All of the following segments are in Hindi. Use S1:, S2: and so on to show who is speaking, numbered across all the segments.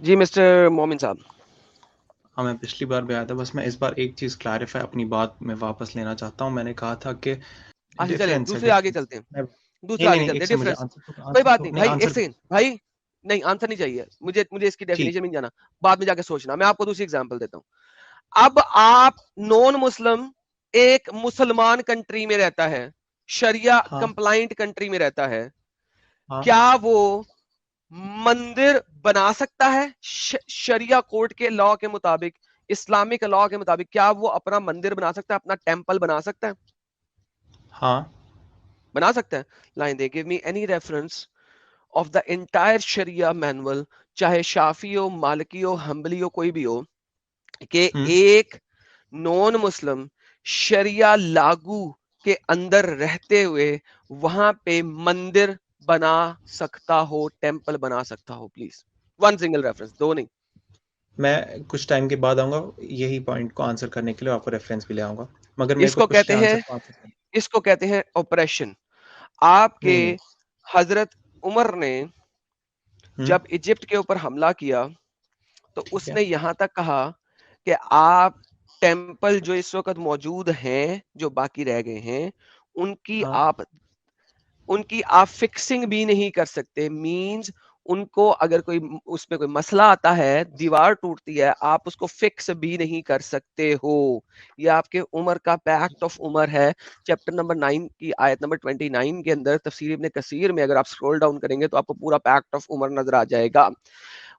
S1: जी मिस्टर मोमिन साहब।
S2: हाँ, मैं पिछली बार भी आया था, बस मैं इस बार एक चीज़ क्लैरिफ़ाई अपनी बात में वापस लेना चाहता हूँ। मैंने कहा था कि
S1: अच्छा चलिए
S2: डिफ़रेंस है,
S1: दूसरे आगे
S2: डिफ़रेंस।
S1: चलते हैं,
S2: मैं
S1: दूसरे
S2: नहीं,
S1: आगे
S2: नहीं,
S1: चलते
S2: एक
S1: हैं,
S2: सेकंड, मुझे
S1: डिफरेंस। कोई
S2: आंसर
S1: बात
S2: तो
S1: नहीं
S2: नहीं,
S1: भाई, एक
S2: आंसर
S1: सेकंड भाई, नहीं आंसर नहीं चाहिए मुझे, मुझे इसकी
S2: ठीक।
S1: डेफिनेशन में नहीं जाना, बाद में जाके सोचना। मैं आपको दूसरी एग्जांपल देता हूं। अब आप नॉन मुस्लिम एक मुसलमान कंट्री में रहता है, शरिया
S2: हाँ,
S1: कंप्लाइंट कंट्री में रहता है,
S2: हाँ,
S1: क्या वो मंदिर बना सकता है? शरिया कोर्ट के लॉ के मुताबिक, इस्लामिक लॉ के मुताबिक क्या वो अपना मंदिर बना सकता है, अपना टेंपल बना सकता है?
S2: हाँ।
S1: बना सकता है। लाइन दे give me any reference of the entire sharia manual, चाहे शाफी हो, मालिकी हो, हम्बली हो, कोई भी हो, कि
S2: हुँ,
S1: एक नॉन मुस्लिम शरिया लागू के अंदर रहते हुए वहां पे मंदिर बना सकता हो, टेंपल बना सकता हो? प्लीज वन सिंगल रेफरेंस, दो नहीं।
S2: मैं कुछ टाइम के बाद आऊँगा, यही पॉइंट को आंसर करने के लिए आपको रेफ़रेंस भी ले आऊँगा। मगर मेरे को
S1: इसको
S2: पिछले
S1: कहते हैं,
S2: आंसर को आंसर करना।
S1: इसको कहते हैं ऑपरेशन। आपके
S2: नहीं, नहीं।
S1: हजरत उमर ने
S2: हुँ,
S1: जब इजिप्ट के ऊपर हमला किया तो
S2: ठीक है।
S1: उसने यहां तक कहा कि आप टेंपल जो इस वक्त मौजूद हैं, जो बाकी रह गए हैं, उनकी
S2: हाँ,
S1: आप उनकी आप फिक्सिंग भी नहीं कर सकते। मींस उनको अगर कोई उसमें कोई मसला आता है, दीवार टूटती है, आप उसको फिक्स भी नहीं कर सकते हो। ये आपके उमर का पैक्ट ऑफ उमर है। चैप्टर नंबर 9 की आयत नंबर 29 के अंदर तफसीर इब्ने कसीर में अगर आप स्क्रॉल डाउन करेंगे तो आपको पूरा पैक्ट ऑफ उमर नजर आ जाएगा।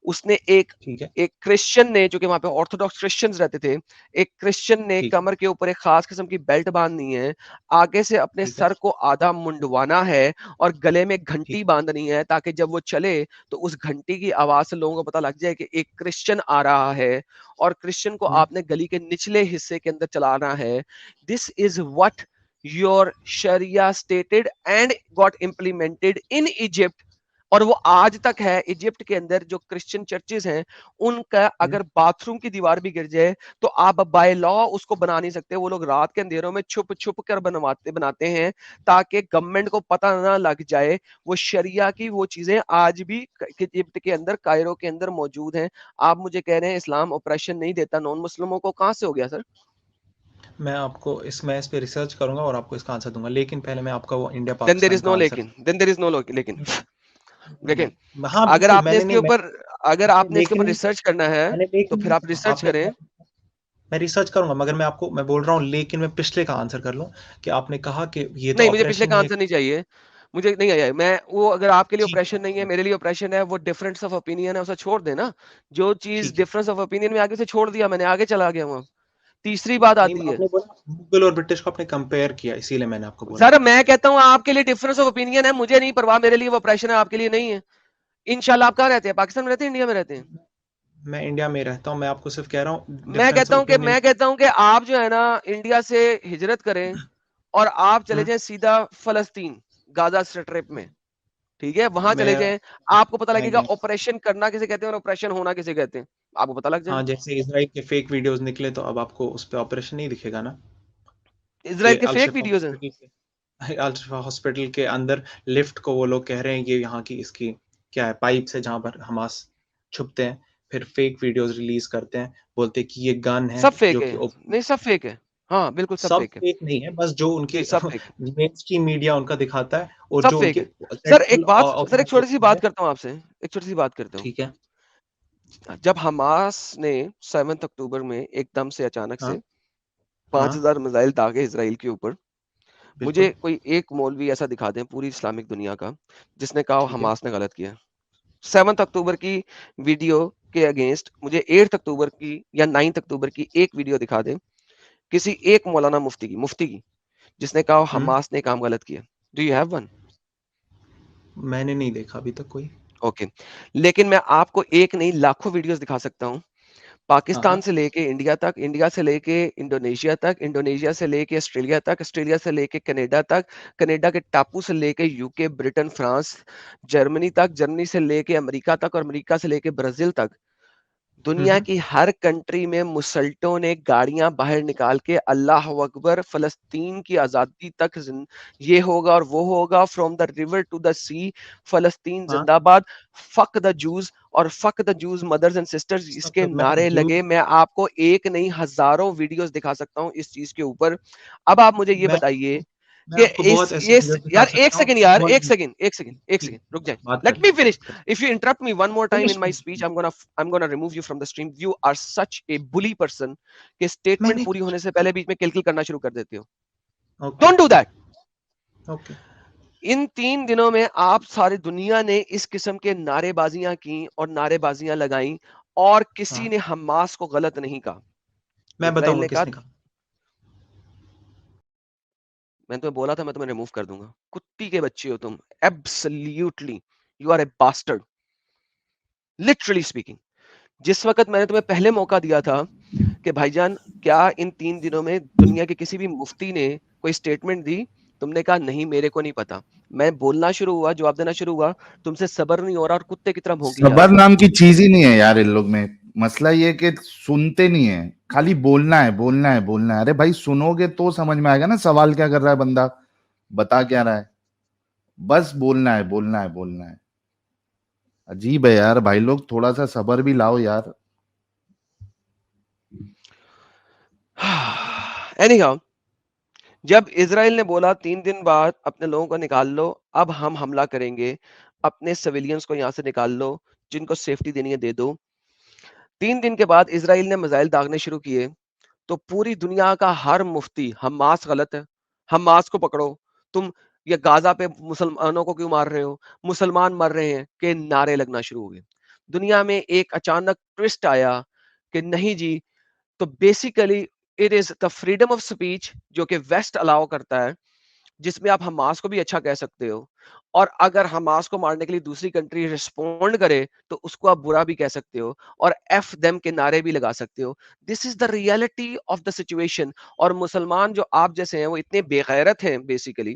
S1: उसने एक
S2: ठीक है,
S1: एक क्रिश्चियन ने, जो कि वहां पे ऑर्थोडॉक्स क्रिश्चियंस रहते थे, एक क्रिश्चियन ने
S2: ठीक है,
S1: कमर के ऊपर एक खास किस्म की बेल्ट बांधनी है, आगे से अपने
S2: ठीक है,
S1: सर को आधा मुंडवाना है और गले में
S2: ठीक
S1: घंटी
S2: है।
S1: बांधनी है, ताकि जब वो चले तो उस घंटी की आवाज से लोगों को पता लग जाए कि एक क्रिश्चियन आ रहा है, और क्रिश्चियन को
S2: हुँ,
S1: आपने गली के निचले हिस्से के अंदर चलाना है। This is what your sharia stated and got implemented in Egypt. और वो आज तक है इजिप्ट के अंदर। जो क्रिश्चियन चर्चेज हैं, उनका
S2: हुँ,
S1: अगर बाथरूम की दीवार भी गिर जाए तो आप बाय लॉ उसको बना नहीं सकते। वो लोग रात के अंधेरों में छुप छुप कर बनाते हैं, ताकि गवर्नमेंट को पता ना लग जाए। वो शरिया की वो चीजें आज भी इजिप्ट के अंदर, कायरो के अंदर मौजूद हैं। आप मुझे कह रहे हैं इस्लाम ऑपरेशन नहीं देता नॉन मुस्लिमों को? कहां से हो गया सर?
S2: मैं इस पे रिसर्च करूँगा और आपको इसका आंसर दूँगा। लेकिन पहले मैं आपका वो India
S1: then there
S2: Pakistan
S1: is
S2: का
S1: नो
S2: आंसर।
S1: लेकिन, देन देर इज नो लेकिन। देखें,
S2: नहीं, हाँ,
S1: अगर
S2: बिल्कुल,
S1: आपने
S2: मैंने
S1: इसके
S2: नहीं,
S1: ऊपर अगर
S2: मैंने
S1: आपने इसके
S2: लेकिन
S1: ऊपर
S2: नहीं,
S1: रिसर्च करना है
S2: मैंने
S1: तो
S2: लेकिन
S1: फिर
S2: नहीं
S1: आप
S2: कहा।
S1: रिसर्च करें।
S2: मैं रिसर्च करूँगा, मगर मैं बोल रहा हूँ, लेकिन मैं पिछले का आंसर कर लूँ कि आपने कहा कि ये तो
S1: नहीं, मुझे पिछले
S2: ऑपरेशन
S1: का
S2: ही है।
S1: आंसर नहीं चाहिए। मुझे नहीं आया मैं वो, अगर आपके लिए
S2: ठीक है,
S1: ऑपरेशन नहीं है, मेरे लिए ऑपरेशन है, वो डिफरेंस ऑफ ओपिनियन है, उसे छोड़ देना। जो चीज
S2: ठीक है।
S1: डिफरेंस ऑफ ओपिनियन में आगे से छोड़ दिया मैंने, आगे चला गया हूँ। तीसरी बात
S2: नहीं,
S1: आती है,
S2: आपने बोला मुगल और ब्रिटिश को आपने कंपेयर किया, इसीलिए मैंने आपको बोला।
S1: सर मैं कहता हूँ आपके लिए डिफरेंस ऑफ ओपिनियन है, मुझे नहीं परवाह, मेरे लिए वो ऑपरेशन है, आपके लिए नहीं है। इंशाल्लाह। आप कहाँ रहते हैं? पाकिस्तान में रहते हैं, इंडिया में रहते हैं?
S2: मैं इंडिया में रहता हूँ, मैं आपको सिर्फ कह रहा हूँ
S1: मैं
S2: डिफरेंस
S1: कहता
S2: ऑफ
S1: हूं कि
S2: ओपिनियन।
S1: आप जो है ना, इंडिया से हिजरत करें और आप चले
S2: हुँ,
S1: जाएं सीधा फलस्तीन, गाजा स्ट्रिप में। ठीक है, वहां चले
S2: मैं
S1: जाएं, आपको पता
S2: मैं
S1: लगेगा
S2: गया।
S1: ऑपरेशन करना किसे कहते हैं और ऑपरेशन होना किसे कहते हैं, आपको पता लग
S2: हाँ,
S1: जाएगा।
S2: जैसे इज़राइल के फेक वीडियोज़ निकले, तो अब आपको उस पे ऑपरेशन नहीं दिखेगा ना? कि
S1: इसराइल के फेक
S2: अल-शिफा
S1: वीडियोस हैं।
S2: हॉस्पिटल के अल-शिफा हॉस्पिटल के अंदर लिफ्ट को वो लोग कह रहे हैं ये यहाँ की इसकी क्या है, पाइप्स है जहाँ पर हमास छुपते हैं। फिर फेक वीडियोज़ रिलीज़ करते हैं, बोलते हैं कि ये गन है
S1: सब फेक
S2: जो
S1: है।
S2: कि
S1: नहीं, सब फेक है। हाँ बिल्कुल सब
S2: सब
S1: फेक है।
S2: फेक नहीं है, बस जो
S1: जी
S2: उनके
S1: सब फेक है,
S2: मेनस्ट्रीम मीडिया उनका दिखाता है और
S1: सब
S2: जो
S1: फेक
S2: उनके
S1: है। सर
S2: क्रेडिबल
S1: एक बात, सर एक छोटी सी
S2: ऑर्गेनाइजेशन है।
S1: बात करता हूँ आपसे, एक छोटी सी बात करता हूँ।
S2: ठीक है।
S1: जब हमास ने 7 अक्टूबर में एकदम से अचानक
S2: हाँ,
S1: से
S2: हाँ,
S1: 5,000 मिसाइल दागे इसराइल के ऊपर, मुझे
S2: बिल्कुल।
S1: कोई एक मौलवी ऐसा दिखा दें पूरी इस्लामिक दुनिया का जिसने कहा
S2: ठीक है।
S1: हमास ने गलत किया। 7 अक्टूबर की वीडियो के अगेंस्ट मुझे 8 अक्टूबर की या 9 अक्टूबर की एक वीडियो दिखा दें, किसी एक मौलाना मुफ्ती की जिसने कहा
S2: हुँ,
S1: हमास ने काम गलत किया। Do you have one?
S2: मैंने नहीं देखा अभी तक कोई।
S1: ओके। लेकिन मैं आपको एक नहीं लाखों वीडियोस दिखा सकता हूं,
S2: हाँ,
S1: पाकिस्तान
S2: हाँ।
S1: से लेके इंडिया तक, इंडिया से लेके इंडोनेशिया तक, इंडोनेशिया से लेके ऑस्ट्रेलिया तक, ऑस्ट्रेलिया से लेके कनाडा तक, कनाडा के टापू से लेके यूके, ब्रिटेन, फ्रांस, जर्मनी तक, जर्मनी से लेके अमेरिका तक और अमेरिका से लेके ब्राजील तक। दुनिया की हर कंट्री में मुसल्टों ने गाड़ियां बाहर निकाल के अल्लाह अकबर, फलस्तीन की आजादी तक ये होगा और वो होगा, from the river to the sea, फलस्तीन
S2: हाँ
S1: जिंदाबाद, फक द जूस और fuck the Jews mothers and sisters, इसके
S2: मतलब मैं
S1: नारे
S2: जूस
S1: लगे। मैं आपको एक नहीं हजारों वीडियोस दिखा सकता हूं इस चीज के ऊपर। अब आप मुझे ये
S2: मैं
S1: बताइए
S2: मैं
S1: कि
S2: आपको बहुत ऐसे
S1: ये
S2: वीडियो दिखा
S1: यार एक
S2: सकता हूँ।
S1: सेकंड यार,
S2: बहुत
S1: एक
S2: जी,
S1: सेकंड रुक जाए,
S2: बात
S1: लेट मी
S2: करिए
S1: फिनिश।
S2: बात करिए।
S1: If you interrupt me one more time in
S2: finish
S1: my
S2: कीजिए।
S1: speech, I'm gonna remove you from the stream. You are such a bully person कि स्टेटमेंट
S2: मैंने
S1: पूरी
S2: कुछ
S1: होने से पहले बीच में किलकिल करना शुरू कर देते हो।
S2: Okay
S1: Don't do that.
S2: Okay
S1: in 3 दिनों में आप सारी दुनिया ने इस किस्म के नारेबाजियां की और नारेबाजियां लगाई और किसी
S2: हाँ
S1: ने हमास को गलत नहीं कहा।
S2: मैं
S1: इजराइल
S2: बताऊंगा
S1: ने कहा,
S2: किसने कहा।
S1: मैंने तुम्हें बोला था मैं तुम्हें रिमूव कर दूंगा, कुत्ती के बच्चे हो तुम, absolutely you are a bastard, literally speaking. जिस वक्त मैंने तुम्हें पहले मौका दिया था कि भाईजान क्या इन 3 दिनों में दुनिया के किसी भी मुफ्ती ने कोई स्टेटमेंट दी, तुमने कहा नहीं मेरे को नहीं पता। मैं बोलना शुरू हुआ, जवाब देना शुरू हुआ, तुमसे सब्र नहीं हो रहा और कुत्ते की तरह भौंकी जा
S3: सबर
S1: रहे हो।
S3: नाम की चीज ही नहीं है यार इन लोग में। मसला ये कि सुनते नहीं है, खाली बोलना है बोलना है बोलना है। अरे भाई सुनोगे तो समझ में आएगा ना सवाल क्या कर रहा है बंदा, बता क्या रहा है। बस बोलना है बोलना है बोलना है। अजीब है यार भाई लोग, थोड़ा सा सबर भी लाओ यार।
S1: एनीहाउ, जब इजराइल ने बोला 3 दिन बाद अपने लोगों को निकाल लो, अब हम हमला करेंगे, अपने सिविलियंस को यहां से निकाल लो, जिनको सेफ्टी देनी है दे दो। 3 दिन के बाद इजराइल ने मिसाइल दागने शुरू किए, तो पूरी दुनिया का हर मुफ्ती हमास गलत है, हमास को पकड़ो, तुम ये गाजा पे मुसलमानों को क्यों मार रहे हो, मुसलमान मर रहे हैं, के नारे लगना शुरू हो गए। दुनिया में एक अचानक ट्विस्ट आया कि नहीं जी, तो basically it is the freedom of speech जो कि वेस्ट अलाउ करता है, जिसमें आप हमास को भी अच्छा कह सकते हो, और अगर हमास को मारने के लिए दूसरी कंट्री रिस्पोंड करे तो उसको आप बुरा भी कह सकते हो और एफ देम के नारे भी लगा सकते हो। This is the reality of the situation. और मुसलमान जो आप जैसे हैं वो इतने बेगैरत हैं बेसिकली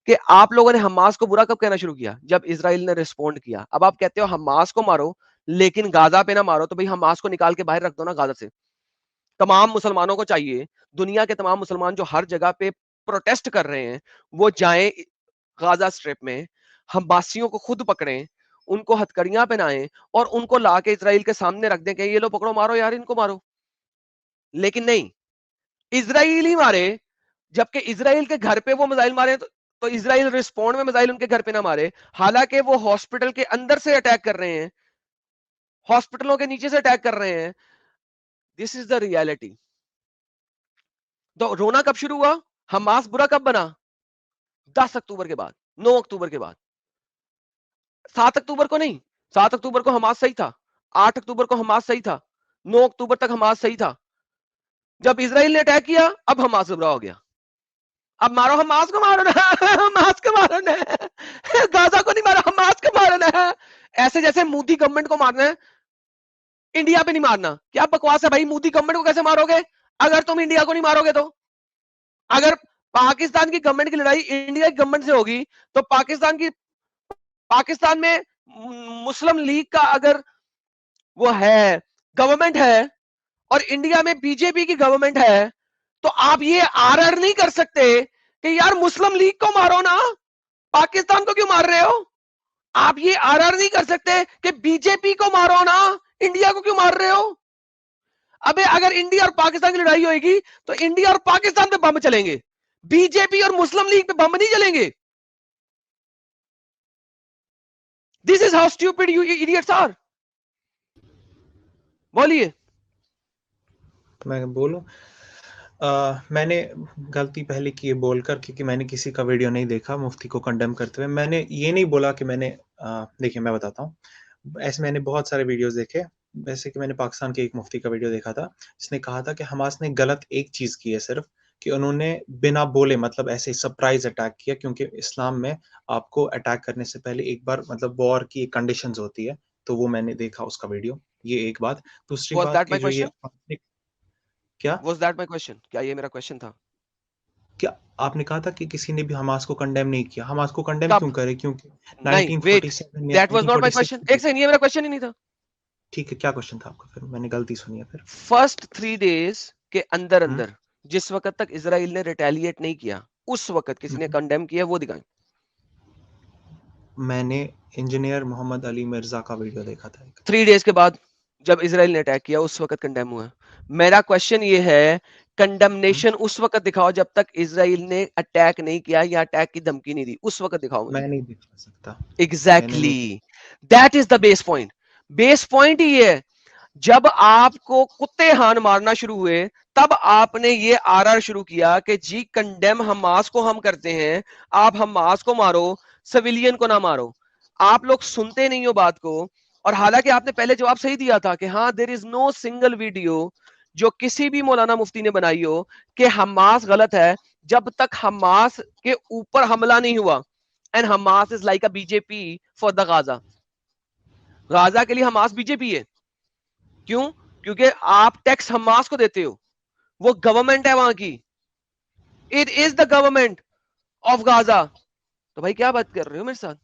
S1: कि आप लोगों ने हमास को बुरा कब कहना शुरू किया, जब इसराइल ने रिस्पोंड किया। अब आप कहते हो हमास को मारो लेकिन गाजा पे ना मारो, तो भाई हमास को निकाल के बाहर रख दो ना गाजा से। तमाम मुसलमानों को चाहिए, दुनिया के तमाम मुसलमान जो हर जगह पे प्रोटेस्ट कर रहे हैं, वो जाएं गाजा स्ट्रिप में, हमासियों को खुद पकड़ें, उनको हथकड़ियां पहनाएं और उनको लाके इसराइल के सामने रख दें कि ये लो पकड़ो, मारो यार इनको मारो। लेकिन नहीं, इसराइल ही मारे, जबकि इसराइल के घर पे वो मिसाइल मारे तो इसराइल रिस्पॉन्ड में मिसाइल उनके घर पे ना मारे, हालांकि वो हॉस्पिटल के अंदर से अटैक कर रहे हैं, हॉस्पिटलों के नीचे से अटैक कर रहे हैं। This is the reality. तो रोना कब शुरू हुआ, हमास बुरा कब बना, 10 अक्टूबर के बाद, 9 अक्टूबर के बाद। 7 अक्टूबर को नहीं, 7 अक्टूबर को हमास सही था, 8 अक्टूबर को हमास सही था, 9 अक्टूबर तक हमास सही था। जब इसराइल ने अटैक किया अब हमास बुरा हो गया। अब मारो हमास को, मारो ना हमास को मारो ना, गाजा को नहीं मारो, हमास को मारो ना। ऐसे जैसे मोदी गवर्नमेंट को मारना है, इंडिया पे नहीं मारना। क्या बकवास है भाई, मोदी गवर्नमेंट को कैसे मारोगे अगर तुम इंडिया को नहीं मारोगे तो? अगर पाकिस्तान की गवर्नमेंट की लड़ाई इंडिया की गवर्नमेंट से होगी तो पाकिस्तान में मुस्लिम लीग का अगर वो है, गवर्नमेंट है, और इंडिया में बीजेपी की गवर्नमेंट है, तो आप ये आरआर नहीं कर सकते कि यार मुस्लिम लीग को मारो ना, पाकिस्तान को क्यों मार रहे हो। आप ये आरआर नहीं कर सकते कि बीजेपी को मारो ना, इंडिया को क्यों मार रहे हो। अबे अगर इंडिया और पाकिस्तान की लड़ाई होगी तो इंडिया और पाकिस्तान पे बम चलेंगे, बीजेपी और मुस्लिम लीग पे बम नहीं चलेंगे। This is how stupid you idiots are. बोलिए।
S2: मैं बोलूं, मैंने गलती पहले की है बोलकर, क्योंकि मैंने किसी का वीडियो नहीं देखा मुफ्ती को कंडेम करते हुए। मैंने ये नहीं बोला कि मैंने देखिए मैं बताता हूँ, ऐसे मैंने बहुत सारे वीडियोस देखे। वैसे कि मैंने पाकिस्तान के एक मुफ्ती का वीडियो देखा था जिसने कहा था कि हमास ने गलत एक चीज की है सिर्फ, कि उन्होंने बिना बोले मतलब ऐसे सरप्राइज अटैक किया, क्योंकि इस्लाम में आपको अटैक करने से पहले एक बार मतलब वॉर की एक कंडीशंस होती है। तो वो मैंने देखा उसका वीडियो। ये एक बात। दूसरी
S1: वाज
S2: बात
S1: दैट
S2: कि
S1: माय
S2: जो ये
S1: क्वेश्चन,
S2: क्या
S1: वाज दैट माय क्वेश्चन, क्या ये मेरा क्वेश्चन था?
S2: क्या आपने कहा था कि किसी ने भी हमास को कंडेम नहीं किया? हमास को कंडेम क्यों
S1: कब?
S2: करे? क्योंकि
S1: नहीं वेट,
S2: 1947 या
S1: that was not my
S2: 1946
S1: question.
S2: में
S1: एक सेकंड, ये मेरा क्वेश्चन ही नहीं था।
S2: ठीक है, क्या क्वेश्चन था आपका? फिर मैंने गलती सुनी है फिर।
S1: फर्स्ट 3 डेज के अंदर अंदर जिस वक्त तक इजराइल ने रिटेलिएट नहीं किया, उस वक्त किसी ने कंडेम किया, वो दिखाएं।
S2: मैंने इंजीनियर मोहम्मद अली मिर्जा का वीडियो देखा था।
S1: 3 डेज के बाद जब इजराइल ने अटैक किया, उस वक्त कंडेम हुआ। मेरा क्वेश्चन ये है, कंडेमनेशन उस वक्त दिखाओ जब तक इजराइल ने अटैक नहीं किया या अटैक की धमकी नहीं दी, उस वक्त दिखाओ मुझे।
S2: मैं नहीं दिखा सकता।
S1: Exactly, that is the base point. Base point ही है, जब आपको कुत्ते हान मारना शुरू हुए, तब आपने ये आरआर शुरू किया कि जी कंडेम हमास को हम करते हैं, आप हमास को मारो, सिविलियन को ना मारो। आप लोग सुनते नहीं हो बात को। और हालांकि आपने पहले जवाब सही दिया था कि हाँ, there is no single video जो किसी भी मौलाना मुफ्ती ने बनाई हो कि हमास गलत है, जब तक हमास के ऊपर हमला नहीं हुआ। And Hamas is like a BJP for the Gaza. Gaza के लिए हमास बीजेपी है। क्यों? क्योंकि आप टैक्स हमास को देते हो, वो गवर्नमेंट है वहां की। It is the government of Gaza. तो भाई क्या बात कर रहे हो मेरे साथ?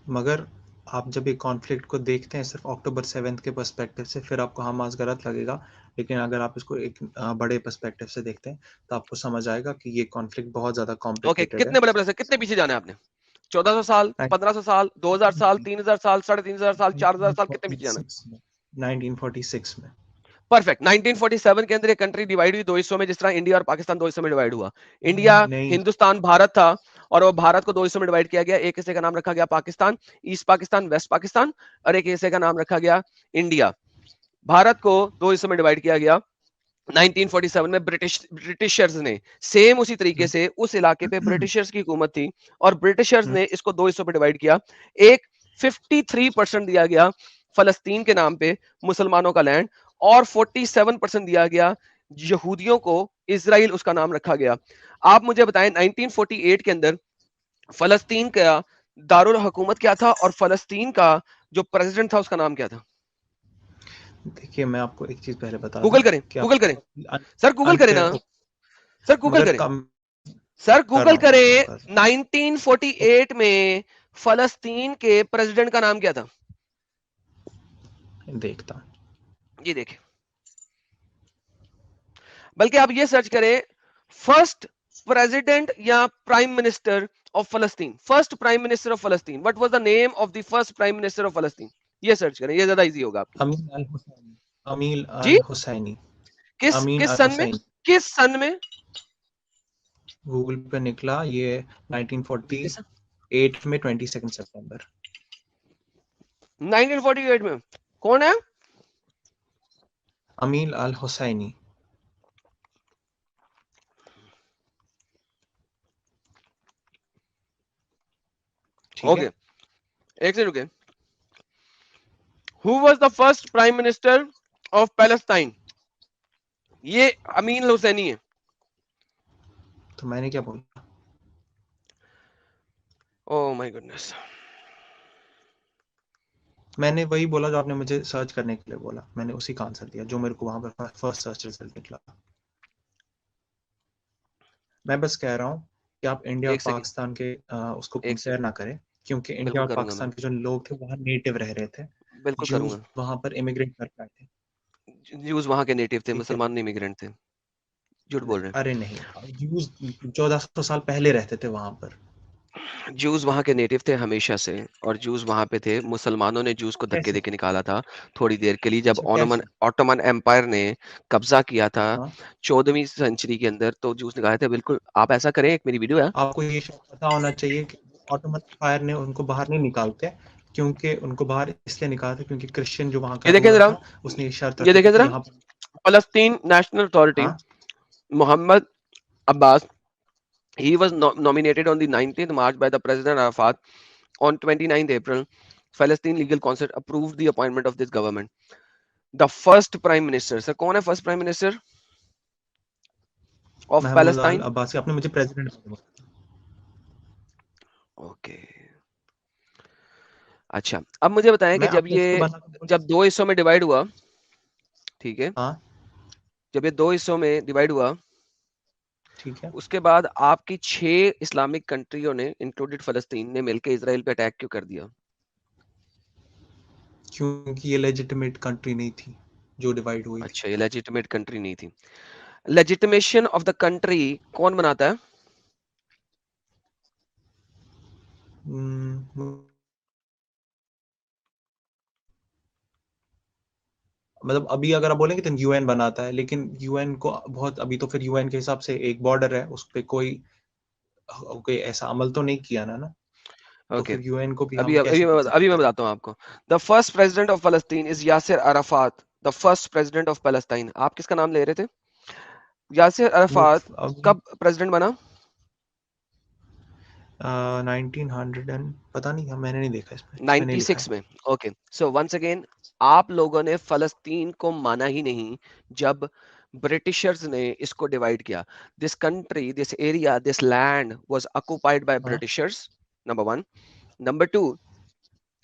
S2: मगर आप जब एक कॉन्फ्लिक्ट को देखते हैं सिर्फ अक्टूबर 7 के पर्सपेक्टिव से, फिर आपको हमास गलत लगेगा। लेकिन अगर आप इसको एक बड़े पर्सपेक्टिव से देखते हैं तो आपको समझ आएगा कि ये कॉन्फ्लिक्ट बहुत ज्यादा
S1: ओके,
S2: कॉम्प्लिकेटेड
S1: कितने बड़े प्लस है? कितने पीछे जाना है आपने? 1400 साल,
S2: है।
S1: 1500 साल, 2000 साल, 3000 साल, 3500 साल, 4000 साल, कितने पीछे जाना है?
S2: 1946 में।
S1: परफेक्ट। 1947 के अंदर ये कंट्री डिवाइड हुई दो हिस्सों में, जिस तरह इंडिया और पाकिस्तान दो हिस्सों में डिवाइड हुआ। इंडिया,
S2: नहीं,
S1: हिंदुस्तान, भारत था, और वो भारत को दो हिस्सों में डिवाइड किया गया। एक हिस्से का नाम रखा गया पाकिस्तान, ईस्ट पाकिस्तान, वेस्ट पाकिस्तान, और एक हिस्से का नाम रखा गया इंडिया। भारत को दो हिस्सों में डिवाइड किया गया 1947 में। ब्रिटिशर्स ने सेम उसी तरीके से, उस इलाके पे ब्रिटिशर्स की हुकूमत थी, और ब्रिटिशर्स ने इसको दो हिस्सों में डिवाइड किया। एक 53% दिया गया फलस्तीन के नाम पे, मुसलमानों का लैंड, और 47% दिया गया यहूदियों को, इजराइल उसका नाम रखा गया। आप मुझे बताएं 1948 के अंदर फलस्तीन का दारुल हुकूमत क्या था, और फलस्तीन का जो प्रेसिडेंट था उसका नाम क्या था?
S2: देखिए, मैं आपको एक चीज पहले बता
S1: गूगल
S2: दूं
S1: करें,
S2: कि
S1: गूगल करें सर, गूगल करें
S2: अनफेयर
S1: ना सर, गूगल
S2: मगर
S1: करें
S2: कम
S1: सर,
S2: कर
S1: गूगल
S2: रहा हूं,
S1: करें।
S2: कर रहा
S1: 1948 में फलस्तीन के प्रेसिडेंट का नाम क्या था?
S2: हूं, देखता हूं।
S1: ये देखें, बल्कि आप ये सर्च करें, फर्स्ट प्रेसिडेंट या प्राइम मिनिस्टर ऑफ फलस्तीन, फर्स्ट प्राइम मिनिस्टर ऑफ फलस्तीन, what was the name of the first prime minister of फलस्तीन? ये सर्च करें, ये ज्यादा इजी होगा आपके लिए।
S2: अमीन अल हुसैनी। अमीन
S1: जी,
S2: अल हुसैनी। अमीन
S1: किस
S2: अल
S1: सन में?
S2: हुसैनी।
S1: किस सन में?
S2: गूगल पे निकला ये 1948 में 22 सितंबर।
S1: 1948 में कौन है?
S2: अमीन अल हुसैनी। ठीक
S1: ओके,
S2: है।
S1: एक से रुके। Who was the first prime minister of Palestine? ये अमीन हुसैनी है।
S2: तो मैंने क्या बोला?
S1: ओह माय गुडनेस,
S2: मैंने वही बोला जो आपने मुझे सर्च करने के लिए बोला। मैंने उसी का आंसर दिया जो मेरे को वहां पर फर्स्ट सर्च रिजल्ट निकला। मैं बस कह रहा हूँ कि आप इंडिया और
S1: एक सेकंड,
S2: पाकिस्तान के उसको
S1: एक
S2: कंपेयर
S1: सेकंड,
S2: ना करें, क्योंकि इंडिया
S1: बिल्कुल
S2: और
S1: करूंगा मैं,
S2: पाकिस्तान के जो लोग थे वहाँ नेटिव रह रहे थे।
S1: बिल्कुल
S2: ज्यूज
S1: करूंगा।
S2: वहां पर इमिग्रेट कर पाए थे।
S1: ज्यूज वहां के नेटिव थे,
S2: ठीक है।
S1: मुसलमान इमिग्रेंट थे। झूठ बोल रहे
S2: अरे नहीं, ज्यूज 1400 साल पहले रहते थे वहां पर।
S1: हैं। ज्यूज वहां के नेटिव थे हमेशा से, और ज्यूज वहां पे थे। मुसलमानों ने ज्यूज को धक्के
S2: कैसे?
S1: देके निकाला था थोड़ी देर के लिए, जब
S2: अच्छा, कैसे?
S1: ऑटोमन एम्पायर ने कब्जा किया था
S2: हाँ,
S1: 14वीं सेंचुरी के अंदर, तो ज्यूज निकाले थे। बिल्कुल, आप ऐसा करें, एक मेरी वीडियो है।
S2: आपको ये शायद पता होना चाहिए कि ऑटोमन एम्पायर ने उनको बाहर नहीं निकालते, क्योंकि उनको बाहर इसलिए निकालते क्योंकि क्रिश्चियन जो वहां का
S1: ये देखें
S2: रूलर
S1: जरा,
S2: था उसने ये शर्त
S1: ये
S2: रखी
S1: देखें
S2: थी कि
S1: जरा,
S2: यहाँ पर।
S1: फलस्तीन नेशनल अथॉरिटी,
S2: हाँ,
S1: Mohammad Abbas, he was nominated on the 19th March by the President Arafat. On 29th April, Palestine Legal Council approved the appointment of this government. The first prime minister, sir, कौन है first prime minister of
S2: Mahmood Al
S1: Palestine?
S2: Abbasi. आपने मुझे प्रेसिडेंट बोला।
S1: Okay. अच्छा, अब मुझे बताएं कि
S2: मैं
S1: जब
S2: आपको
S1: ये,
S2: उसको बना के बोल।
S1: जब दो हिस्सों में डिवाइड हुआ, ठीक है,
S2: हाँ,
S1: जब ये दो हिस्सों में डिवाइड हुआ,
S2: ठीक है।
S1: उसके बाद आपकी 6 इस्लामिक कंट्रियों ने, इंक्लूडेड फलस्तीन ने, मिलकर इसराइल पे अटैक क्यों कर दिया?
S2: क्योंकि ये लेजिटिमेट कंट्री नहीं थी जो डिवाइड हुई थी।
S1: अच्छा, ये लेजिटिमेट कंट्री नहीं थी। लेजिटिमेशन ऑफ द कंट्री कौन बनाता है?
S2: मतलब अभी अगर आप बोलेंगे तो यूएन बनाता है, लेकिन यूएन को बहुत अभी तो फिर यूएन के हिसाब से एक बॉर्डर है, उस पे कोई ऐसा अमल तो नहीं किया ना। तो
S1: ओके,
S2: फिर यूएन को भी हम कैसे कह
S1: अभी मैं
S2: सकते हैं?
S1: बताता हूँ आपको। द फर्स्ट प्रेसिडेंट ऑफ फलस्तीन is Yasser Arafat, the first president of Palestine. आप किसका नाम ले रहे थे? यासिर अराफात
S2: अब
S1: कब प्रेसिडेंट बना?
S2: 1900 पता नहीं, मैंने नहीं देखा, इसमें नहीं लिखा
S1: 96
S2: है।
S1: में। ओके, सो वंस अगेन, आप लोगों ने फलस्तीन को माना ही नहीं जब ब्रिटिशर्स ने इसको डिवाइड किया। This country, this area, this land was occupied by
S2: हाँ
S1: ब्रिटिशर्स, नंबर 1। नंबर 2,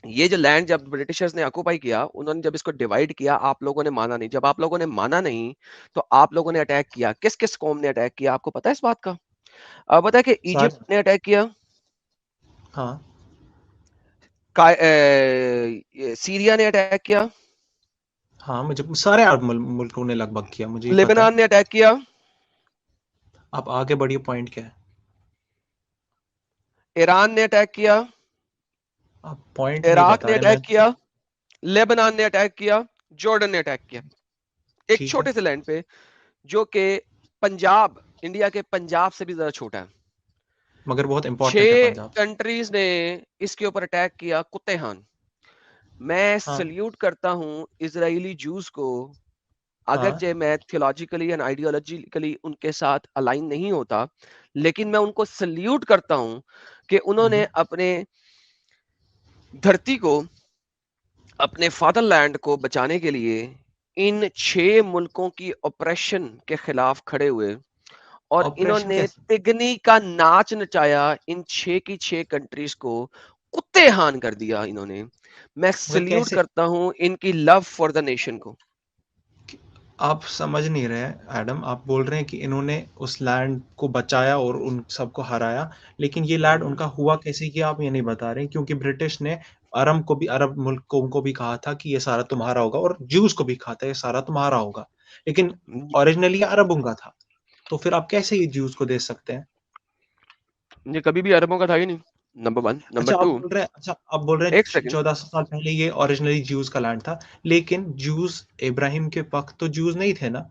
S1: ये जो लैंड जब ब्रिटिशर्स ने ऑक्युपाई किया, उन्होंने जब इसको डिवाइड किया, आप लोगों ने माना नहीं। जब आप लोगों ने माना नहीं, तो आप लोगों ने अटैक किया। किस किस कौम ने अटैक किया, आपको पता है इस बात का? आप पता है कि इजिप्ट
S2: सारे।
S1: ने अटैक किया,
S2: हाँ
S1: सीरिया ने अटैक किया,
S2: हाँ, मुझे सारे अरब मुल्कों ने लगभग किया, मुझे ये पता है।
S1: लेबनान ने अटैक किया,
S2: आप आगे बढ़िए, पॉइंट क्या है?
S1: ईरान ने अटैक किया,
S2: आप पॉइंट नहीं
S1: इराक
S2: बता
S1: ने
S2: रहे।
S1: अटैक किया, लेबनान ने अटैक किया, जॉर्डन ने अटैक किया। एक
S2: ठीक है,
S1: छोटे से लैंड पे, जो कि पंजाब, इंडिया के पंजाब से भी ज्यादा छोटा है।
S2: मगर बहुत इंपॉर्टेंट है
S1: 6
S2: पंजाब।
S1: कंट्रीज ने इसके ऊपर अटैक किया, कुत्ते हान। मैं
S2: हाँ
S1: सल्यूट करता हूं इजरायली जूस को। अगर
S2: हाँ।
S1: जे मैं थियोलॉजिकली एंड आइडियोलॉजिकली उनके साथ अलाइन नहीं होता, लेकिन मैं उनको सल्यूट करता हूं कि उन्होंने अपने धरती को, अपने फादरलैंड को बचाने के लिए इन 6 मुल्कों की ऑपरेशन के खिलाफ खड़े हुए, और
S2: ऑपरेशन
S1: इन्होंने
S2: कैसे?
S1: तिगनी का नाच नचाया। इन 6 की 6 कंट्रीज को कुत्ते हान कर दिया इन्होंने। मैं
S2: मगर
S1: सल्यूट
S2: कैसे?
S1: करता हूं इनकी लव फॉर द नेशन को।
S2: आप समझ नहीं रहे हैं एडम, आप बोल रहे हैं कि इन्होंने उस लैंड को बचाया और उन सबको हराया, लेकिन ये लैंड उनका हुआ कैसे, ये आप ये नहीं बता रहे, क्योंकि ब्रिटिश ने अरब मुल्कों को भी कहा था कि ये सारा तुम्हारा होगा, और ज्यूज को भी कहा था ये सारा तुम्हारा होगा, लेकिन ओरिजिनली अरबों का था। तो फिर आप कैसे ये ज्यूज को दे सकते हैं?
S1: ये कभी भी अरबों का था ही नहीं, नंबर 1। नंबर 2,
S2: अच्छा आप बोल रहे
S1: एक
S2: हैं
S1: सेकंड।
S2: 1400 साल पहले ये ओरिजिनली ज्यूज का लैंड था, लेकिन ज्यूज इब्राहिम के वक्त तो ज्यूज नहीं थे ना।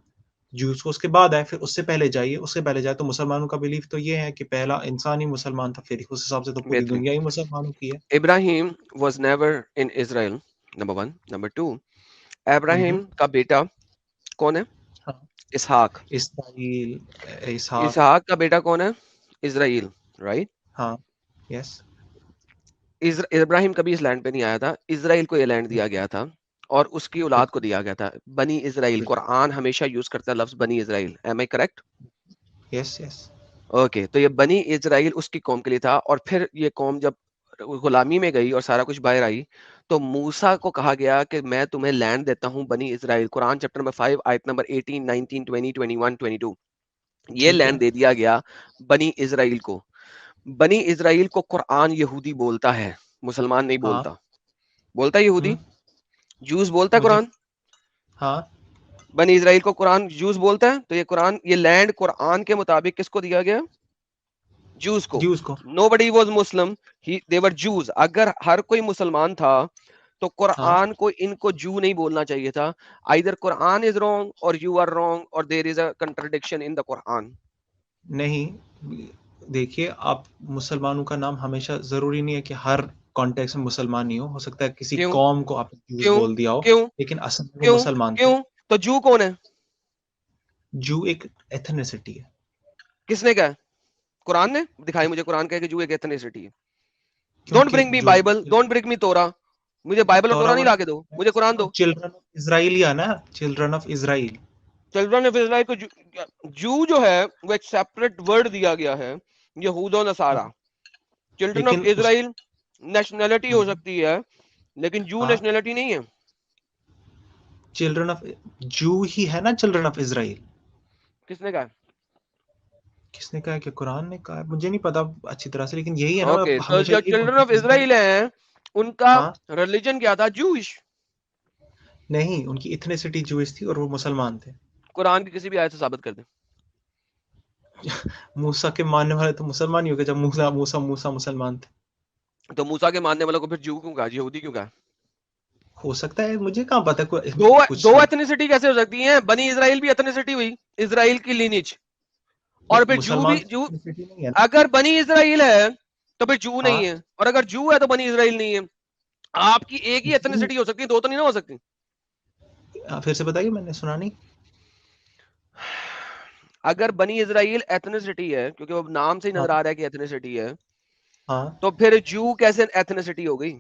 S2: ज्यूज को उसके बाद आए, फिर उससे पहले जाइए, उससे पहले जाए तो मुसलमानों का बिलीफ तो ये है कि पहला इंसान ही मुसलमान था, फिर उस हिसाब से तो पूरी
S1: बेहतरीन।
S2: दुनिया ही मुसलमानों की है।
S1: Ibrahim was never in Israel, number 1। Number 2,
S2: हम्म।
S1: इब्राहिम का बेटा कौन है?
S2: हाँ,
S1: इसहाक।
S2: इसराइल, इसहाक।
S1: इसहाक का बेटा कौन है? Israel, right.
S2: हाँ, यस।
S1: इब्राहिम कभी इस लैंड पे नहीं आया था, इजराइल को ये लैंड दिया गया था, और उसकी औलाद को
S2: बिल्कुल
S1: दिया गया था। बनी इजराइल,
S2: बिल्कुल।
S1: कुरान हमेशा यूज करता है लफ्ज बनी Israel. Am I correct?
S2: Yes yes.
S1: Okay, तो ये बनी इजराइल उसकी कौम के लिए था, और फिर ये कौम जब गुलामी में गई और सारा कुछ बाहर आई, तो मूसा को कहा गया कि मैं तुम्हें लैंड देता हूं बनी इजराइल। कुरान चैप्टर नंबर 5 आयत नंबर 18, 19, 20, 21, 22। ये
S2: ठीक
S1: लैंड
S2: है।
S1: दे दिया गया बनी इजराइल को। बनी इजराइल को कुरान यहूदी बोलता है, मुसलमान नहीं
S2: हाँ।
S1: बोलता। बोलता है यहूदी,
S2: हम्म।
S1: जूस बोलता है
S2: मुझे।
S1: कुरान।
S2: हाँ।
S1: बनी इजराइल को कुरान जूस बोलता है, तो ये कुरान, ये लैंड कुरान के मुताबिक किसको दिया गया? जूस को।
S2: ज्यूज को।
S1: Nobody was Muslim, he they were juice. अगर हर कोई मुसलमान था, तो
S2: हाँ।
S1: कुरान को इनको जू नहीं बोलना चाहिए था। आइदर कुरान इज रॉन्ग और यू आर रॉन्ग, और there is a contradiction in the Quran.
S2: नहीं, देखिए, आप मुसलमानों का नाम हमेशा जरूरी नहीं है कि हर कॉन्टेक्स्ट में मुसलमान ही हो सकता है किसी
S1: क्यों?
S2: कौम को आपने ज्यूज
S1: क्यों?
S2: बोल दिया हो,
S1: क्यों?
S2: लेकिन असल में वो
S1: क्यों?
S2: मुसलमान थे।
S1: क्यों? तो जू कौन है?
S2: जू एक एथनिसिटी है।
S1: किसने कहा? कुरान ने दिखाई मुझे, कुरान कहे कि जू एक एथनिसिटी है। डोंट
S2: क्योंकि
S1: ब्रिंग मी
S2: जो
S1: बाइबल, डोंट ब्रिंग मी तोरा। मुझे बाइबल और
S2: तौरा
S1: तोरा नहीं लाके दो, मुझे कुरान दो।
S2: चिल्ड्रन ऑफ इसराइल या ना, children of Israel.
S1: Children of Israel को जू जो है वो एक सेपरेट वर्ड दिया गया है, यहूदो नसारा। चिल्ड्रन ऑफ
S2: लेकिन उस
S1: इजराइल नेशनैलिटी हो सकती है, लेकिन जू
S2: हाँ,
S1: नेशनैलिटी नहीं है।
S2: चिल्ड्रन ऑफ जू ही है ना, चिल्ड्रन ऑफ इसराइल।
S1: किसने कहा?
S2: किसने कहा? कि कुरान ने कहा है? मुझे नहीं पता अच्छी तरह से, लेकिन यही है ना,
S1: ओके, तो
S2: हमेशा
S1: जो
S2: यही
S1: चिल्ड्रन
S2: बोलते हैं
S1: ऑफ
S2: कि इसराइल।
S1: इजराइल हैं, उनका
S2: हाँ,
S1: रिलीजन क्या था? जूइश।
S2: नहीं, उनकी इथनिसिटी ज्यूइश थी और वो मुसलमान थे।
S1: कुरान की किसी भी आयत से साबित कर दे।
S2: मूसा के मानने वाले तो मुसलमान ही हो गए, जब मूसा मुसलमान थे।
S1: तो मूसा के मानने वालों को फिर जू क्यों कहा, यहूदी क्यों कहा?
S2: हो सकता है, मुझे कहाँ पता
S1: दो एथनिसिटी कैसे हो सकती हैं? बनी इजराइल भी एथनिसिटी हुई, इजराइल की लीनिज, और फिर जू भी, जू
S2: नहीं है ना?
S1: अगर बनी इजराइल है तो फिर जू नहीं
S2: हाँ,
S1: है, और अगर जू है तो बनी इजराइल नहीं है। आपकी एक ही एथनिसिटी हो सकती है, दो तो नहीं ना हो सकती।
S2: फिर से बताइए, मैंने सुना नहीं।
S1: अगर बनी इजराइल एथनिसिटी है, क्योंकि वो नाम से ही नजर
S2: हाँ
S1: आ रहा है कि एथनिसिटी है,
S2: हाँ,
S1: तो फिर जू कैसे एथनिसिटी हो गई?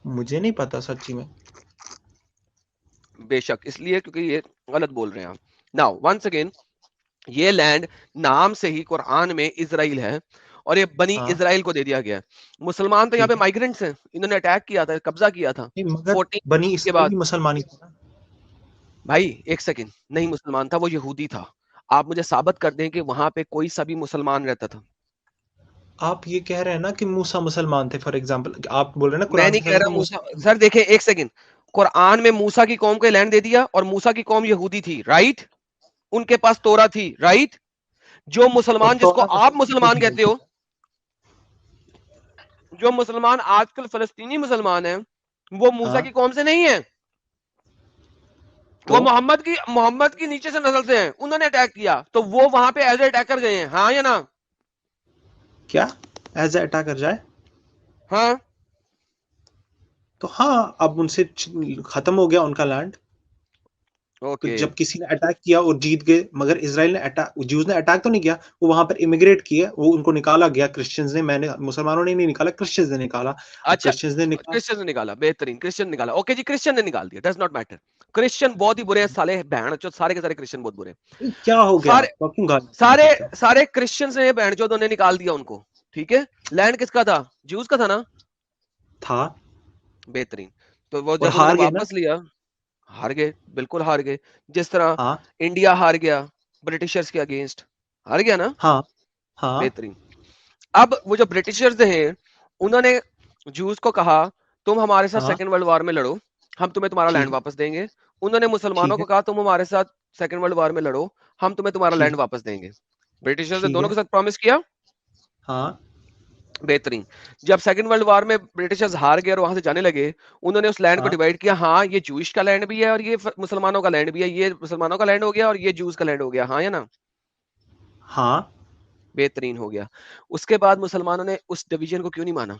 S2: मुझे नहीं पता सच्ची में।
S1: बेशक इसलिए क्योंकि ये गलत बोल रहे हैं आप। नाउ वंस अगेन, ये लैंड नाम से ही कुरान में इजराइल है, और ये बनी
S2: हाँ,
S1: इजराइल को दे दिया गया है। मुसलमान तो यहाँ
S2: ठीक
S1: पे
S2: है।
S1: माइग्रेंट्स हैं, इन्होंने अटैक किया था, कब्जा किया था
S2: नहीं, मगर
S1: 14
S2: बनी
S1: के
S2: इसराइल
S1: बाद।
S2: भी मुसलमान ही था ना?
S1: भाई एक सेकंड, नहीं मुसलमान था, वो यहूदी था। आप मुझे साबित कर दें कि वहां पे कोई सा भी मुसलमान रहता था।
S2: आप ये कह रहे हैं ना कि मूसा मुसलमान थे, फॉर एग्जाम्पल आप बोल रहे हैं ना
S1: मैं
S2: कुरान
S1: नहीं
S2: के
S1: कह
S2: साथ
S1: रहा
S2: में
S1: मूसा,
S2: मूसा।
S1: सर देखें एक सेकंड, कुरान में मूसा की कौम को लैंड दे दिया, और मूसा की कौम यहूदी थी, राइट? उनके पास तोरा थी, राइट? जो
S2: और
S1: मुसलमान, जिसको
S2: तौरात
S1: आप
S2: असल में किसको
S1: मुसलमान
S2: दी गई
S1: कहते
S2: थी?
S1: हो, जो मुसलमान आजकल फलस्तीनी मुसलमान है, वो मूसा की
S2: हाँ,
S1: कौम से नहीं है,
S2: तो
S1: वो मोहम्मद की नीचे से नस्ल से हैं। उन्होंने अटैक किया, तो वो वहां पे एज ए अटैकर गए हैं, हाँ या ना?
S2: क्या एज ए अटैकर जाए?
S1: हाँ।
S2: तो हाँ, अब उनसे खत्म हो गया उनका लैंड। तो
S1: ओके।
S2: जब किसी ने अटैक किया और जीत गए, मगर इसराइल ने अटैक, ज्यूज ने अटैक तो नहीं किया, वो वहां पर इमिग्रेट किए, वो उनको निकाला गया क्रिश्चियंस ने, मैंने मुसलमानों ने नहीं निकाला, क्रिश्चियंस ने निकाला। अब
S1: अच्छा,
S2: क्रिश्चियंस ने निकाला।
S1: क्रिश्चियन ने निकाला, बेहतरीन, क्रिश्चियन निकाला, ओके जी, क्रिश्चियन ने निकाल दिया, डज नॉट मैटर। क्रिश्चियन बहुत ही बुरे हैं साले, बहन चोद, सारे के सारे क्रिश्चियन बहुत बुरे हैं।
S2: क्या हो गया,
S1: सारे
S2: आप क्यों गाली देना
S1: सारे
S2: चाहते हो?
S1: सारे क्रिश्चियंस ने बहन चोद ने निकाल दिया उनको, ठीक है? लैंड किसका था? ज्यूज का था ना?
S2: था।
S1: बेहतरीन। तो वो
S2: और
S1: जब उन्होंने
S2: हार गए ना?
S1: वापस लिया, हार गए, बिल्कुल हार गए। जिस तरह
S2: हाँ
S1: इंडिया हार गया ब्रिटिशर्स के अगेंस्ट, हार गया ना?
S2: हाँ हाँ,
S1: बेहतरीन। अब वो जो ब्रिटिशर्स हैं, उन्होंने जूस को कहा तुम हमारे साथ
S2: हाँ,
S1: सेकेंड वर्ल्ड वॉर में लड़ो, हम तुम्हें तुम्हारा लैंड
S2: ठीक है,
S1: वापस देंगे। उन्होंने मुसलमानों
S2: ठीक
S1: को
S2: है,
S1: कहा तुम हमारे साथ सेकेंड वर्ल्ड वॉर में लड़ो, हम तुम्हें तुम्हारा
S2: ठीक
S1: लैंड
S2: है,
S1: वापस देंगे। ब्रिटिशर्स ने
S2: ठीक
S1: दोनों
S2: है,
S1: के साथ प्रॉमिस किया।
S2: हाँ,
S1: बेहतरीन। जब सेकंड वर्ल्ड वॉर में ब्रिटिशर्स हार गए और वहां से जाने लगे, उन्होंने उस लैंड को
S2: हाँ,
S1: डिवाइड किया, हाँ ये जूइश का लैंड भी है और ये मुसलमानों का लैंड भी है, ये मुसलमानों का लैंड हो गया और ये जूस का लैंड हो गया, हाँ या ना?
S2: हाँ।
S1: बेहतरीन हो गया। उसके बाद मुसलमानों ने उस डिवीजन को क्यों नहीं माना?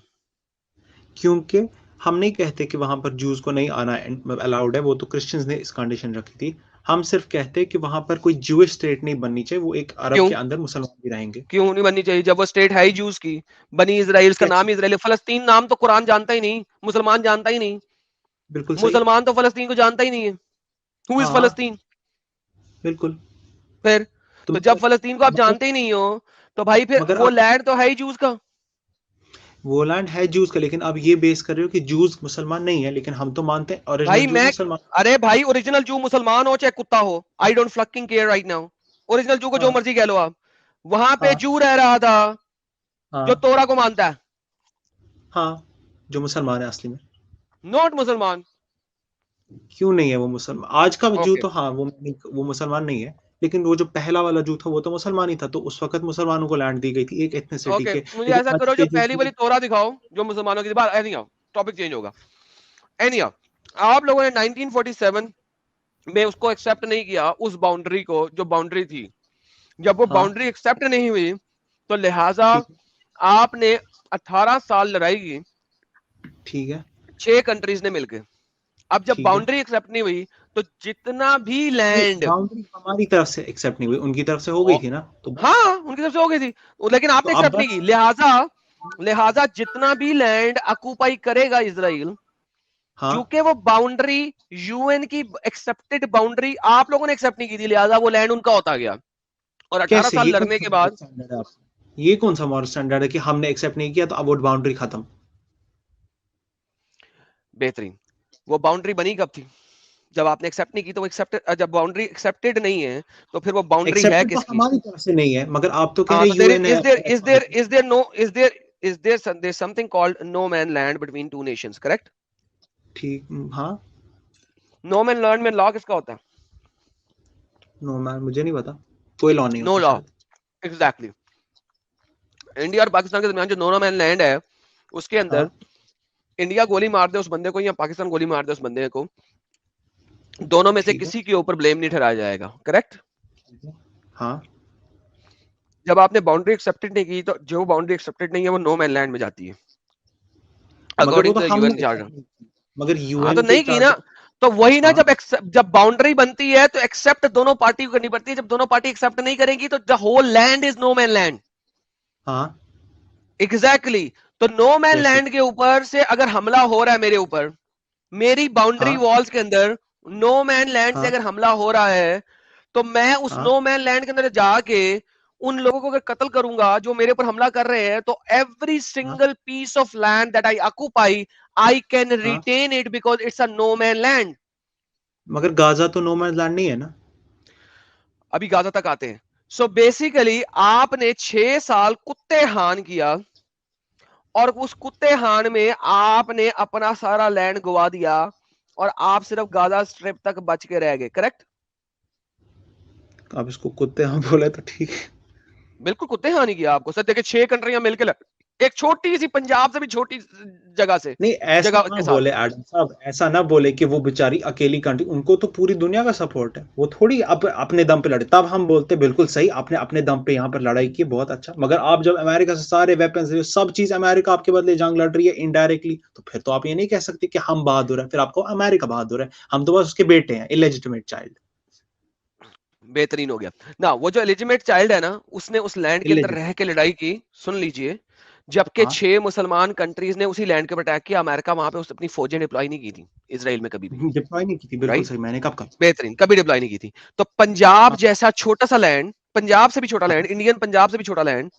S2: क्योंकि हम नहीं कहते कि वहां पर जूस को नहीं आना अलाउड है, वो तो क्रिश्चियंस ने इस कंडीशन रखी थी। हम सिर्फ कहते हैं कि वहां पर कोई जूइश स्टेट नहीं बननी चाहिए, वो एक अरब
S1: क्यों?
S2: के अंदर मुसलमान भी रहेंगे।
S1: क्यों नहीं बननी चाहिए जब वो स्टेट है ही जूस की? बनी इजराइल, उसका
S2: क्या
S1: नाम
S2: चीज?
S1: ही इजराइल है। फलस्तीन नाम तो कुरान जानता ही नहीं, मुसलमान जानता ही नहीं।
S2: बिल्कुल सही।
S1: मुसलमान तो फलस्तीन को जानता ही नहीं है। हु इज
S2: हाँ,
S1: फलस्तीन?
S2: बिल्कुल।
S1: फिर
S2: तो
S1: तो जब
S2: मगर
S1: फलस्तीन को आप
S2: मगर
S1: जानते ही नहीं हो, तो भाई फिर
S2: मगर
S1: वो
S2: आप,
S1: लैंड तो है ही जूस का।
S2: वो लैंड है जूस का, लेकिन आप ये बेस कर रहे हो कि जूस मुसलमान नहीं है, लेकिन हम तो मानते हैं ओरिजिनल
S1: भाई
S2: जूस
S1: मैं,
S2: मुसलमान।
S1: अरे भाई ओरिजिनल जू मुसलमान हो चाहे कुत्ता हो, I don't fucking care right now. Original जू को जो
S2: हाँ
S1: मर्जी कह लो आप, वहां पे
S2: हाँ
S1: जू रह रहा था जो
S2: हाँ
S1: तोरा को मानता है,
S2: हाँ, जो मुसलमान है असली में।
S1: नॉट मुसलमान।
S2: क्यों नहीं है वो मुसलमान? आज का जू
S1: ओके,
S2: तो हाँ, वो मुसलमान नहीं है, लेकिन वो जो पहला वाला जू था वो तो मुसलमान ही था, तो उस वक्त मुसलमानों को लैंड दी गई थी एक एथनिसिटी
S1: ओके,
S2: के,
S1: मुझे
S2: लेकिन
S1: ऐसा
S2: आज
S1: करो जो
S2: के जू
S1: पहली वाली तोरा दिखाओ जो मुसलमानों की बात, एनी टॉपिक चेंज होगा। एनी आप लोगों ने 1947 में उसको एक्सेप्ट नहीं किया, उस बाउंड्री को, जो बाउंड्री थी। जब वो
S2: हाँ,
S1: बाउंड्री एक्सेप्ट नहीं हुई, तो लिहाजा
S2: ठीक है,
S1: आपने 18 साल लड़ाई की
S2: ठीक है,
S1: 6 कंट्रीज ने मिलकर। अब जब
S2: ठीक है।
S1: बाउंड्री एक्सेप्ट नहीं हुई, तो जितना भी
S2: नहीं,
S1: लैंड,
S2: बाउंड्री हमारी तरफ से एक्सेप्ट नहीं हुई, उनकी तरफ से हो गई थी ना, तो बस।
S1: हाँ उनकी तरफ से हो गई थी, लेकिन
S2: तो
S1: आपने
S2: अब
S1: एक्सेप्ट नहीं
S2: बस।
S1: की, लिहाजा लिहाजा जितना भी लैंड ऑक्युपाई करेगा इसराइल,
S2: हाँ,
S1: चूंकि वो बाउंड्री यूएन की एक्सेप्टेड बाउंड्री आप लोगों ने एक्सेप्ट नहीं की थी, लिहाजा वो लैंड उनका होता गया। और 18
S2: कैसे?
S1: साल
S2: ये कौन
S1: लड़ने
S2: सा
S1: के
S2: मॉरल
S1: बाद,
S2: स्टैंडर्ड है आपका? ये कौन सा मॉरल स्टैंडर्ड है कि हमने एक्सेप्ट नहीं किया तो अब वो बाउंड्री खत्म?
S1: बेहतरीन, वो बाउंड्री बनी कब थी? जब आपने एक्सेप्ट नहीं की, तो वो एक्सेप्ट, जब बाउंड्री एक्सेप्टेड नहीं है, तो फिर वो बाउंड्री है
S2: एक्सेप्टेड तो
S1: किसकी?
S2: हमारी तरफ से नहीं है, मगर आप तो कह
S1: हाँ
S2: रहे
S1: तो देयर
S2: यूएन है।
S1: Is there something called no man land between two nations, correct?
S2: ठीक, हाँ,
S1: नो मैन लैंड में लॉ किसका होता है?
S2: नो मैन, मुझे नहीं पता, कोई लॉ नहीं
S1: नो
S2: होता
S1: लॉ,
S2: शायद।
S1: एग्जैक्टली। इंडिया और पाकिस्तान के दरमियान जो नो मैन लैंड है, उसके अंदर
S2: हाँ
S1: इंडिया गोली मार दे उस बंदे को या पाकिस्तान गोली मार दे उस बंदे को, दोनों में से
S2: ठीक है।
S1: किसी के ऊपर ब्लेम नहीं ठहराया जाएगा, करेक्ट?
S2: हाँ
S1: जब आपने बाउंड्री एक्सेप्टेड नहीं की, तो जो बाउंड्री एक्सेप्टेड नहीं है वो नो मैन लैंड में जाती है,
S2: मगर वो
S1: अकॉर्डिंग
S2: तो
S1: टू द
S2: हमने
S1: यूएन चार्टर।
S2: accept नहीं की। मगर
S1: हाँ तो
S2: यूएन के
S1: नहीं की ना,
S2: चार्टर।
S1: तो वही ना,
S2: हाँ
S1: जब बाउंड्री बनती है तो एक्सेप्ट दोनों पार्टी को करनी पड़ती है। जब दोनों पार्टी एक्सेप्ट नहीं करेंगी तो the whole land is no man land.
S2: हाँ
S1: एग्जैक्टली। तो नो मैन
S2: कैसे?
S1: लैंड के ऊपर से अगर हमला हो रहा है मेरे ऊपर, मेरी बाउंड्री
S2: हाँ
S1: वॉल्स के अंदर नो मैन लैंड से
S2: हाँ
S1: अगर हमला हो रहा है, तो मैं उस
S2: हाँ
S1: नो मैन लैंड के अंदर जाके उन लोगों को अगर कत्ल करूंगा जो मेरे ऊपर हमला कर रहे हैं, तो एवरी
S2: हाँ
S1: single piece of land that I occupy, I can
S2: हाँ।
S1: Retain it because it's a no man land.
S2: मगर गाजा तो नो मैन लैंड नहीं है ना।
S1: अभी गाजा तक आते हैं। सो बेसिकली आपने 6 साल कुत्ते हान किया, और उस कुत्ते हान में आपने अपना सारा लैंड गवा दिया, और आप सिर्फ गाजा स्ट्रिप तक बच के रह गए, करेक्ट?
S2: आप इसको कुत्ते हाँ बोले तो ठीक है।
S1: बिल्कुल कुत्ते हानि किया आपको सर। देखिए 6 कंट्रियां मिलकर एक छोटी सी पंजाब से भी छोटी जगह से
S2: नहीं ऐसा
S1: जगह
S2: ना
S1: के साथ।
S2: बोले एडम साहब, ऐसा ना बोले कि वो बेचारी अकेली कंट्री, उनको तो पूरी दुनिया का सपोर्ट है, वो थोड़ी अपने दम पे लड़े। तब हम बोलते बिल्कुल सही, आपने अपने दम पे यहाँ पर लड़ाई की, बहुत अच्छा। मगर आप जब अमेरिका से सारे वेपन्स, सब चीज अमेरिका आपके बदले जंग लड़ रही है इनडायरेक्टली, तो फिर तो आप ये नहीं कह सकते कि हम बहादुर है, फिर आपको अमेरिका बहादुर है। हम तो बस उसके बेटे हैं, इलेजिटिमेट चाइल्ड।
S1: बेहतरीन हो गया ना। वो जो एलिजिमेट चाइल्ड है ना, उसने उस लैंड के अंदर रह
S2: इलेजिटिमेट।
S1: के लड़ाई की, सुन लीजिए। जबकि
S2: हाँ
S1: 6 मुसलमान कंट्रीज ने उसी लैंड के ऊपर अटैक किया, अमेरिका वहां पे अपनी फौजें डिप्लॉय नहीं की थी इसराइल में कभी भी,
S2: डिप्लॉय नहीं की थी, बिल्कुल
S1: राइट?
S2: सही, मैंने कब कहा।
S1: बेहतरीन, कभी डिप्लॉय नहीं की थी। तो पंजाब
S2: हाँ
S1: जैसा छोटा सा लैंड, पंजाब से भी छोटा लैंड,
S2: हाँ
S1: इंडियन पंजाब से भी छोटा लैंड,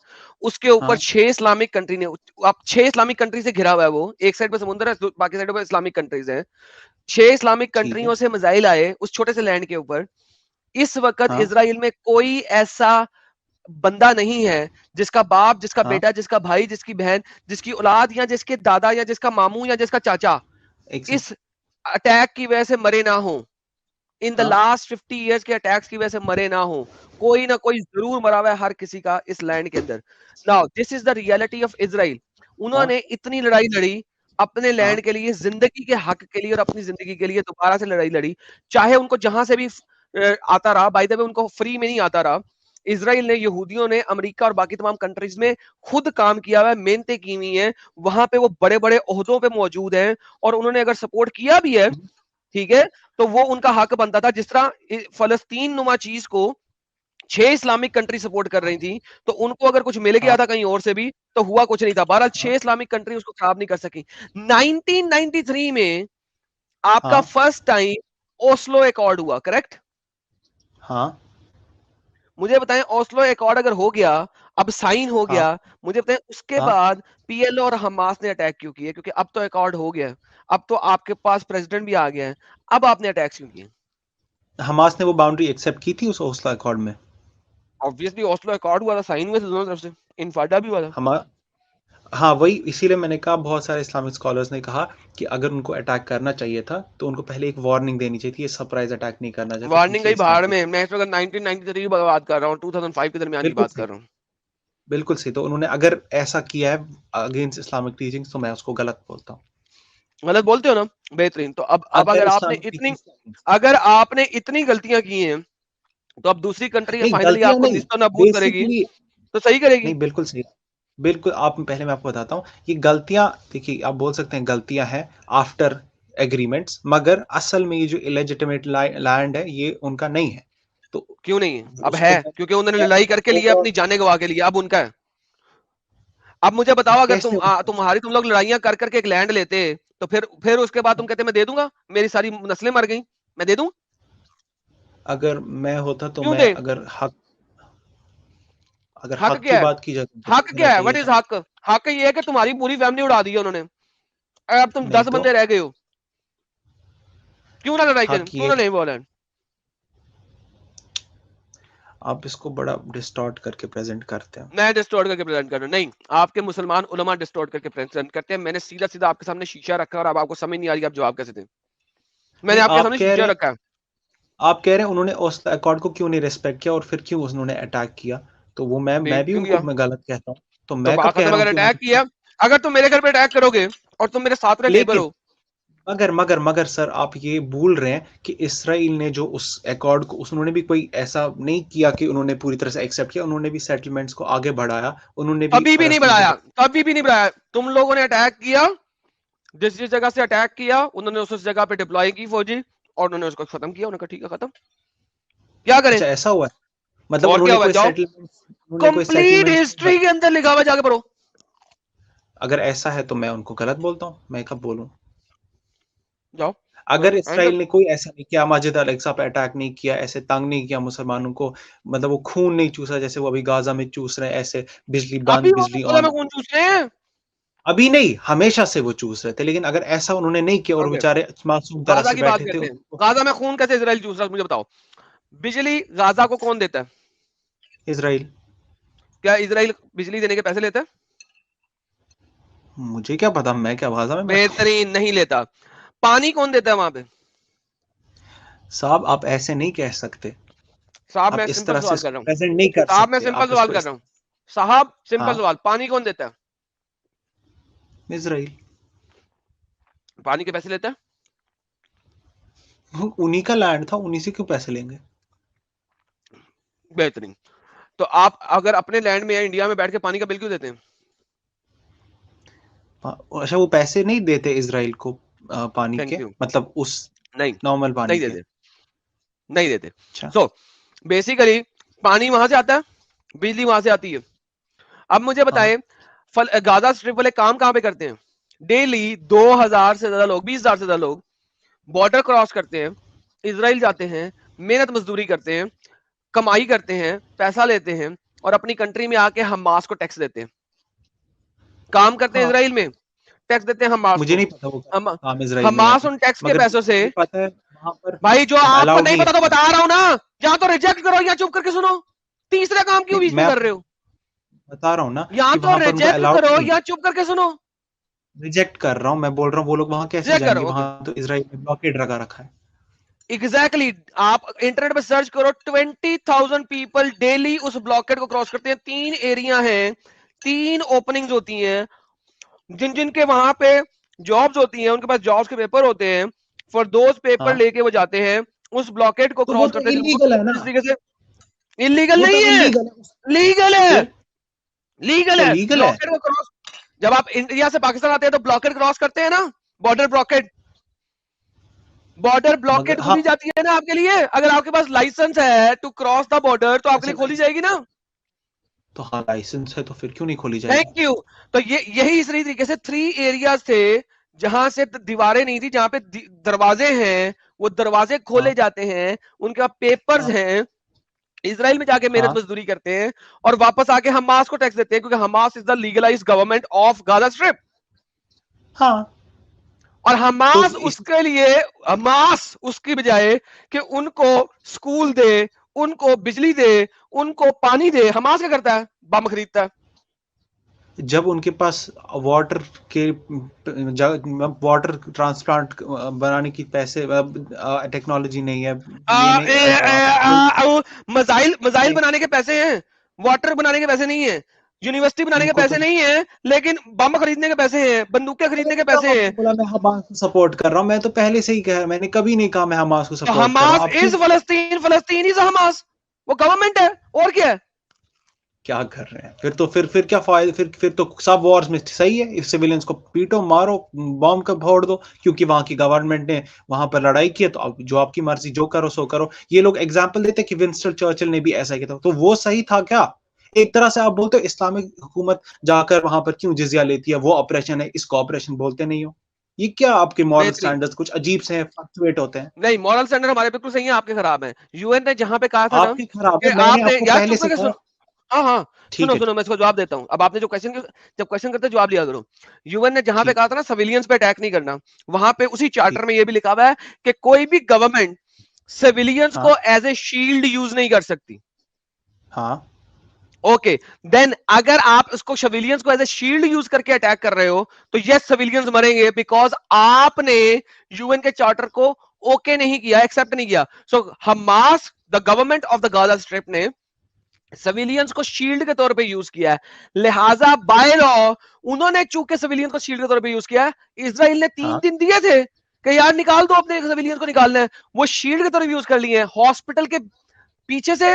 S1: उसके ऊपर
S2: हाँ
S1: 6 इस्लामिक कंट्री ने, अब 6 इस्लामिक कंट्री से घिरा हुआ है वो। एक साइड पे समुद्र है, बाकी साइड पे इस्लामिक कंट्रीज हैं। 6 इस्लामिक
S2: ठीक है।
S1: कंट्रियों से मिसाइल आए उस छोटे से लैंड के ऊपर। इस वक्त
S2: हाँ
S1: इसराइल में कोई ऐसा बंदा नहीं है जिसका बाप, जिसका
S2: हाँ
S1: बेटा, जिसका भाई, जिसकी बहन, जिसकी औलाद, या जिसके दादा, या जिसका मामू, या जिसका चाचा
S2: एक सेकंड।
S1: इस अटैक की वजह से मरे ना हो। इन द
S2: हाँ
S1: लास्ट 50 इयर्स के अटैक्स की वजह से मरे ना हो, कोई ना कोई जरूर मरा हुआ है हर किसी का इस लैंड के अंदर। Now this is the reality of Israel.
S2: हाँ
S1: उन्होंने इतनी लड़ाई लड़ी अपने
S2: हाँ
S1: लैंड के लिए, जिंदगी के हक के लिए, और अपनी जिंदगी के लिए दोबारा से लड़ाई लड़ी। चाहे उनको जहां से भी आता रहा, बाय द वे उनको फ्री में नहीं आता रहा। इसराइल ने, यहूदियों ने अमेरिका और बाकी तमाम कंट्रीज में खुद काम किया हुआ है, मेहनतें की हुई हैं, वहां पे वो बड़े बड़े ओहदों पे मौजूद हैं, और उन्होंने अगर सपोर्ट किया भी है, ठीक है, तो वो उनका हक बनता था। जिस तरह फलस्तीन नुमा चीज को 6 इस्लामिक कंट्री सपोर्ट कर रही थी, तो उनको अगर कुछ मिल गया
S2: हाँ
S1: था कहीं और से भी तो हुआ कुछ नहीं था। बहरहाल 6
S2: हाँ
S1: इस्लामिक कंट्री उसको खराब नहीं कर सकी। 1993 में आपका
S2: हाँ
S1: फर्स्ट टाइम ओस्लो एकॉर्ड हुआ, करेक्ट?
S2: हाँ
S1: मुझे बताएं, ओस्लो एकॉर्ड अगर हो गया, अब साइन हो
S2: हाँ
S1: गया, मुझे बताएं उसके
S2: हाँ।
S1: बाद पीएलओ और हमास ने अटैक क्यों किए? क्योंकि अब तो एकॉर्ड हो गया, अब तो आपके पास प्रेसिडेंट भी आ गया है, अब आपने अटैक क्यों किए?
S2: हमास ने वो बाउंड्री एक्सेप्ट की थी उस ओस्लो अकॉर्ड में।
S1: ऑब्वियसली ओस्लो अकॉर्ड हुआ था, साइन हुए थे दोनों तरफ से, इनफाटा भी हुआ था।
S2: हम हाँ वही, इसीलिए मैंने कहा, बहुत सारे इस्लामिक स्कॉलर्स ने कहा कि अगर उनको अटैक करना चाहिए था तो उनको पहले एक वार्निंग देनी चाहिए थी, ये सरप्राइज अटैक नहीं करना चाहिए था,
S1: वार्निंग
S2: पीछे
S1: गई
S2: स्टार्ट
S1: बाहर
S2: किया।
S1: में, मैं इस वक्त 1993 की बात कर रहा हूँ, 2005 के दरमियान की
S2: बिल्कुल
S1: बात
S2: सही,
S1: कर रहा हूँ।
S2: बिल्कुल सही। तो उन्होंने अगर ऐसा किया है अगेंस्ट इस्लामिक टीचिंग्स, तो मैं उसको गलत बोलता हूँ।
S1: गलत बोलते हो ना? बेहतरीन। तो अब
S2: अगर
S1: अगर आपने
S2: इस्लामिक
S1: इतनी,
S2: टीचिंग्स,
S1: अगर आपने इतनी गलतियां की हैं, तो अब दूसरी कंट्री
S2: नहीं
S1: फाइनली
S2: गलतियां
S1: आपको
S2: नहीं,
S1: निस्तो नाबूद करेगी,
S2: बेसिकली,
S1: तो सही करेगी।
S2: नहीं बिल्कुल सही, बिल्कुल। आप पहले मैं आपको बताता हूँ, ये गलतियां, देखिए आप बोल सकते हैं गलतियां हैं आफ्टर एग्रीमेंट्स, मगर असल में ये जो इलेजिटिमेट लैंड है ये उनका नहीं है। तो
S1: क्यों नहीं है? अब है,
S2: उसको
S1: क्योंकि उन्होंने लड़ाई करके लिया, अपनी जाने गवा के लिया, अब उनका है। अब मुझे बताओ, अगर
S2: कैसे उनका है?
S1: तुम लोग लड़ाइयां कर करके एक लैंड लेते, तो फिर उसके बाद तुम कहते मैं दे दूंगा, मेरी सारी नस्लें मर गई, मैं दे दूं?
S2: अगर मैं होता तो
S1: क्यों
S2: मैं,
S1: दे?
S2: अगर
S1: हक
S2: हक की
S1: क्या है?
S2: बात की जाए तो
S1: हक
S2: देना
S1: क्या है?
S2: चाहिए
S1: व्हाट इज
S2: था।
S1: हक? हक ये है कि तुम्हारी पूरी फैमिली उड़ा दी है उन्होंने, अब तुम
S2: नहीं
S1: 10
S2: तो
S1: बंदे रह गए हो, क्यों ना लड़ाई करें,
S2: हक
S1: क्यों
S2: ये,
S1: ना नहीं बोलें?
S2: आप इसको बड़ा डिस्टॉर्ट करके प्रेजेंट करते हैं।
S1: मैं डिस्टोर्ट करके प्रेजेंट कर रहा हूं? नहीं, आपके मुसलमान उलमा डिस्टोर्ट करके प्रेजेंट करते हैं। मैंने सीधा सीधा आपके सामने शीशा रखा और अब आपको समझ नहीं आ रही आप जवाब कैसे दें। मैंने आपके सामने शीशा रखा है।
S2: आप कह रहे हैं उन्होंने उस अकॉर्ड को क्यों नहीं रिस्पेक्ट किया और फिर क्यों उन्होंने अटैक किया, तो वो मैं भी उनको मैं गलत कहता हूँ, तो मैं कब कह रहा हूँ
S1: अगर अटैक किया, अगर तुम मेरे घर पे अटैक करोगे और तुम मेरे साथ में नेबर हो,
S2: मगर सर आप ये भूल रहे हैं कि इसराइल ने जो उस अकॉर्ड को उन्होंने भी कोई ऐसा नहीं किया कि उन्होंने पूरी तरह से एक्सेप्ट किया, उन्होंने भी सेटलमेंट्स को आगे बढ़ाया, उन्होंने भी
S1: कभी भी नहीं बढ़ाया, कभी भी नहीं बढ़ाया। तुम लोगों ने अटैक किया, जिस जिस जगह से अटैक किया उन्होंने उस जगह पे डिप्लॉय की फौजी और उन्होंने उसको खत्म किया। उन्होंने कहा ठीक है खत्म, क्या करें।
S2: अच्छा ऐसा हुआ, मतलब
S1: और क्या
S2: उन्होंने
S1: हुआ,
S2: कोई
S1: कंप्लीट हिस्ट्री के अंदर लिखा हुआ, जाके पढ़ो।
S2: अगर ऐसा है तो मैं उनको गलत बोलता हूँ, मैं कब बोलूं?
S1: जाओ।
S2: अगर इसराइल ने कोई ऐसा नहीं किया, मस्जिद अल-अक्सा पे अटैक नहीं किया, ऐसे तंग नहीं किया मुसलमानों को, मतलब वो खून नहीं चूसा जैसे वो अभी गाजा में चूस रहे हैं, ऐसे बिजली बंद बिजली ऑन,
S1: खून चूस रहे हैं
S2: अभी नहीं हमेशा से वो चूस रहे थे, लेकिन अगर ऐसा उन्होंने नहीं किया और बेचारे मासूम तरह
S1: गाजा
S2: से
S1: की बात
S2: बैठे
S1: करते
S2: थे,
S1: हैं। गाजा में खून कैसे इजराइल चूस रहा है, मुझे बताओ। बिजली गाजा को कौन देता है?
S2: इसराइल।
S1: क्या इसराइल बिजली देने के पैसे लेता है?
S2: मुझे क्या पता, मैं क्या गाजा में
S1: बेहतरीन नहीं लेता। पानी कौन देता है वहां पे?
S2: साहब आप ऐसे नहीं कह सकते,
S1: साहब
S2: आप
S1: मैं
S2: इस
S1: सिंपल
S2: तरह
S1: सवाल
S2: से
S1: कर रहा हूँ।
S2: प्रेजेंट नहीं कर
S1: साहब मैं
S2: सकते,
S1: सिंपल
S2: आप
S1: सवाल
S2: इसको
S1: कर रहा हूँ। साहब सिंपल
S2: हाँ,
S1: सवाल, पानी कौन देता है?
S2: इसराइल।
S1: पानी के पैसे लेता है?
S2: उन्हीं का लैंड था, उन्हीं से क्यों पैसे लेंगे?
S1: बेहतरीन। तो आप अगर अपने लैंड में या इंडिया में बैठ के पानी का बिल क्यों देते हैं?
S2: अच्छा वो पैसे नहीं देते इसराइल को पानी के, मतलब उस
S1: नहीं
S2: नॉर्मल पानी
S1: नहीं
S2: के
S1: नहीं देते। सो बेसिकली पानी वहां से आता है, बिजली वहां से आती है। अब मुझे बताएं, गाजा स्ट्रिप वाले काम कहां पे करते हैं? डेली 2000 से ज्यादा लोग, 20,000 से ज्यादा लोग बॉर्डर क्रॉस करते हैं, इजराइल जाते हैं, मेहनत मजदूरी करते हैं, कमाई करते हैं, पैसा लेते हैं और अपनी कंट्री में आके हमास को टैक्स देते हैं। काम करते हैं इजराइल में, टैक्स देते हैं हमास
S2: मुझे
S1: को।
S2: नहीं पता वो काम इजराइल में
S1: हमास उन टैक्स के पैसों से,
S2: पता है वहां पर
S1: भाई जो आपको नहीं पता तो
S2: है।
S1: बता रहा हूं ना, या तो रिजेक्ट करो या चुप करके सुनो। तीसरा काम क्यों बीच में कर रहे हो?
S2: बता रहा हूँ ना,
S1: या
S2: कि
S1: तो
S2: वहां पर उनको
S1: रिजेक्ट
S2: अलाउड
S1: करो
S2: नहीं,
S1: या चुप करके सुनो।
S2: रिजेक्ट कर रहा हूँ, मैं बोल रहा हूँ वो लोग वहां कैसे जाएंगे, वहां तो इजराइल में ब्लॉकेड लगा रखा है।
S1: एग्जैक्टली आप इंटरनेट पे सर्च करो, 20,000 पीपल डेली उस ब्लॉकेड को क्रॉस करते हैं। 3 एरिया हैं, 3 ओपनिंग्स होती हैं, जिन जिन के वहां पे जॉब्स होती हैं, उनके पास जॉब्स के पेपर होते हैं, फॉर दोज पेपर लेके वो जाते हैं, उस ब्लॉकेड को क्रॉस करते हैं।
S2: इलीगल है ना,
S1: इस तरीके से इलीगल नहीं है, लीगल है, लीगल है। ब्लॉकेड को क्रॉस, जब आप इंडिया से पाकिस्तान आते हैं तो ब्लॉकेड क्रॉस करते हैं ना, बॉर्डर ब्लॉकेड, बॉर्डर ब्लॉकेड खोली जाती है ना आपके लिए। अगर आपके पास लाइसेंस है टू क्रॉस द बॉर्डर तो आपके लिए खोली जाएगी ना।
S2: तो हाँ लाइसेंस है तो फिर क्यों नहीं खोली जाएगी?
S1: Thank you. तो यही इस तरीके से 3 एरियाज थे जहां से दीवारें नहीं थी, जहां पे दरवाजे हैं, वो दरवाजे खोले जाते हैं, उनके पास पेपर्स हैं, इजराइल में जाके मेहनत मजदूरी करते हैं और वापस आके हमास को टैक्स देते हैं, क्योंकि Hamas is the legalised government of Gaza strip.
S2: हाँ,
S1: और हमास उसके लिए, हमास उसकी बजाय कि उनको स्कूल दे, उनको बिजली दे, उनको पानी दे, हमास क्या करता है? बम खरीदता है।
S2: जब उनके पास वाटर के वाटर ट्रांसप्लांट बनाने की पैसे टेक्नोलॉजी नहीं है,
S1: मजाइल बनाने के पैसे हैं, वाटर बनाने के पैसे नहीं है, यूनिवर्सिटी बनाने के पैसे नहीं है, लेकिन बम खरीदने के पैसे हैं, बंदूकें खरीदने के पैसे हैं।
S2: मैं हमास को सपोर्ट कर रहा हूं, मैं तो पहले से ही कह, मैंने कभी नहीं कहा मैं हमास को सपोर्ट कर रहा हूं।
S1: हमास इज फलस्तीन, फलस्तीन इज हमास, वो गवर्नमेंट है और क्या है?
S2: क्या कर रहे हैं फिर क्या फायदा, फिर तो सब वॉर्स में सही है, सिविलियंस को पीटो मारो, बॉम्ब का फोड़ दो, क्योंकि वहां की गवर्नमेंट ने वहां पर लड़ाई की है, तो अब जो आपकी मर्जी जो करो सो करो। ये लोग एग्जांपल देते कि विंस्टन चर्चिल ने भी ऐसा किया था, तो वो सही था क्या? एक तरह से आप बोलते हो इस्लामिक हुकूमत जाकर वहां पर क्यों जिजिया लेती है, वो ऑपरेशन है, इसको ऑपरेशन बोलते नहीं हो। ये क्या आपके मॉरल स्टैंडर्ड्स कुछ अजीब से फ्लक्चुएट होते हैं?
S1: नहीं, मॉरल स्टैंडर्ड हमारे बिल्कुल सही है, आपके खराब है। यूएन ने जहां पे कहा था
S2: आपके खराब है, मैंने आपको पहले से कहा।
S1: हाँ सुनो मैं इसको जवाब देता हूं। अब आपने जो क्वेश्चन करते जवाब लिया करो। यूएन ने जहां पे कहा था ना सिविलियंस पे अटैक नहीं करना, वहां पे उसी चार्टर में ये भी लिखा हुआ है कि कोई भी गवर्नमेंट सिविलियंस को एज ए शील्ड यूज नहीं कर सकती।
S2: हाँ
S1: ओके, देन अगर आप इसको सिविलियंस को एज ए शील्ड यूज करके अटैक कर रहे हो तो यस सिविलियंस मरेंगे, बिकॉज आपने यूएन के चार्टर को ओके नहीं किया, एक्सेप्ट नहीं किया। So Hamas, the government of the Gaza strip ने सिविलियंस को शील्ड के तौर पे यूज किया है, लिहाजा बाय लॉ उन्होंने चूंकि सिविलियन को शील्ड के तौर पे यूज किया है, इजराइल ने 3 दिन दिए थे कि यार निकाल दो, अपने सिविलियन को निकालना है, वो शील्ड के तौर पे यूज कर लिए हैं। हॉस्पिटल के पीछे से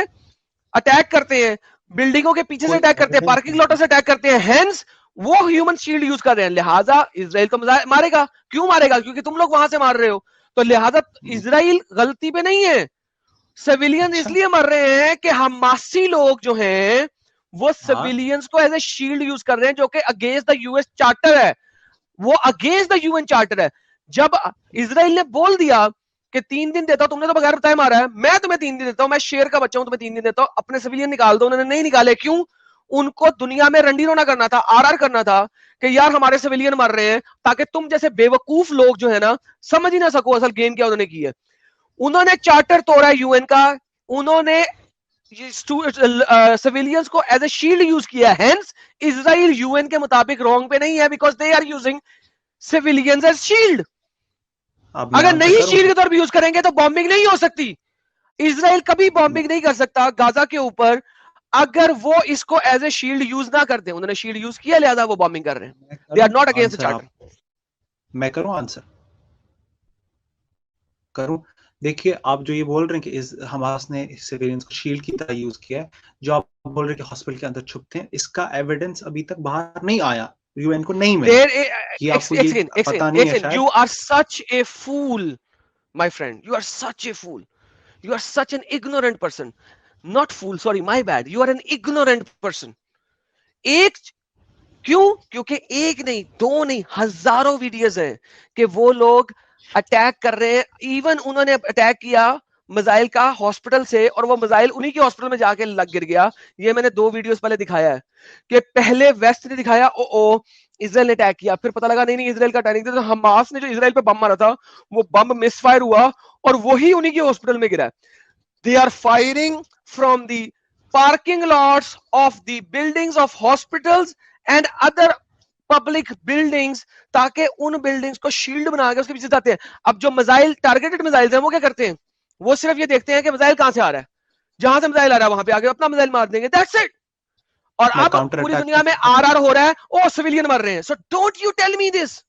S1: अटैक करते हैं, बिल्डिंगों के पीछे से अटैक करते हैं, पार्किंग लॉटों से अटैक करते हैं, हेंस वो ह्यूमन शील्ड यूज कर रहे हैं। लिहाजा इजराइल तो मारेगा, क्यों मारेगा? क्योंकि तुम लोग वहां से मार रहे हो। तो लिहाजा इजराइल गलती पे नहीं है, सिविलियंस इसलिए मर रहे हैं कि हमासी लोग जो हैं वो सिविलियंस को एज ए शील्ड यूज कर रहे हैं, जो कि अगेंस्ट द यूएस चार्टर है, वो अगेंस्ट द यूएन चार्टर है। जब इजराइल ने बोल दिया कि 3 दिन देता हूं, तुमने तो बगैर बताए मारा है, मैं तुम्हें 3 दिन देता हूं, मैं शेर का बच्चा हूं, तुम्हें 3 दिन देता हूं, अपने सिविलियन निकाल दो। उन्होंने नहीं निकाले, क्यों? उनको दुनिया में रंडी रोना करना था, आरआर करना था कि यार हमारे सिविलियन मर रहे हैं, ताकि तुम जैसे बेवकूफ लोग जो है ना समझ ही ना सको असल गेम क्या उन्होंने की है। उन्होंने चार्टर तोड़ा है यूएन का, उन्होंने सिविलियंस को एज ए शील्ड यूज किया, हेंस इजराइल यूएन के मुताबिक रॉन्ग पे नहीं है, because they are using civilians as shield. अगर नहीं शील्ड के तौर पर यूज करेंगे तो बॉम्बिंग नहीं हो सकती। इजराइल कभी बॉम्बिंग नहीं कर सकता गाजा के ऊपर अगर वो इसको एज ए शील्ड यूज ना करते। उन्होंने शील्ड यूज किया, लिहाजा वो बॉम्बिंग कर रहे हैं। They are not against the charter.
S2: मैं करूं आंसर? करूं? देखिए, आप जो ये बोल रहे हैं कि हमास ने सिविलियंस को शील्ड की तरह यूज किया है, जो आप बोल रहे हैं कि हॉस्पिटल के अंदर छुपते हैं, इसका एविडेंस अभी तक बाहर नहीं आया, यूएन को नहीं मिला। कि आपको ये पता नहीं है शायद।
S1: You are such a fool, my friend. You are such a fool. You are such an ignorant person. Not fool, sorry, my bad. You are an ignorant person. क्यों? क्योंकि एक नहीं, दो नहीं, हजारों वीडियोस हैं कि वो लोग अटैक कर रहे हैं। इवन उन्होंने अटैक किया मिसाइल का हॉस्पिटल से, और वो मिसाइल उन्हीं के हॉस्पिटल में जाके लग गिर गया। ये मैंने 2 वीडियोस पहले दिखाया है कि पहले वेस्ट ने दिखाया ओ इजराइल ने अटैक किया, फिर पता लगा नहीं इजराइल का अटैक नहीं था, तो हमास ने जो इजराइल पे बम मारा था वो बम मिसफायर हुआ और वही उन्हीं के हॉस्पिटल में गिरा। They are firing from the parking lots of the buildings of hospitals and other public buildings, ताकि उन बिल्डिंग्स को शील्ड बना के उसके पीछे जाते हैं। अब जो मिसाइल टारगेटेड मिसाइल हैं वो क्या करते हैं? वो सिर्फ ये देखते हैं कि मिसाइल कहां से आ रहा है, जहां से मिसाइल आ रहा है वहां पे आगे अपना मिसाइल मार देंगे, दैट्स इट। और अब पूरी दुनिया में आरआर हो रहा है, ओ सिविलियन मर रहे हैं। So don't you tell me this.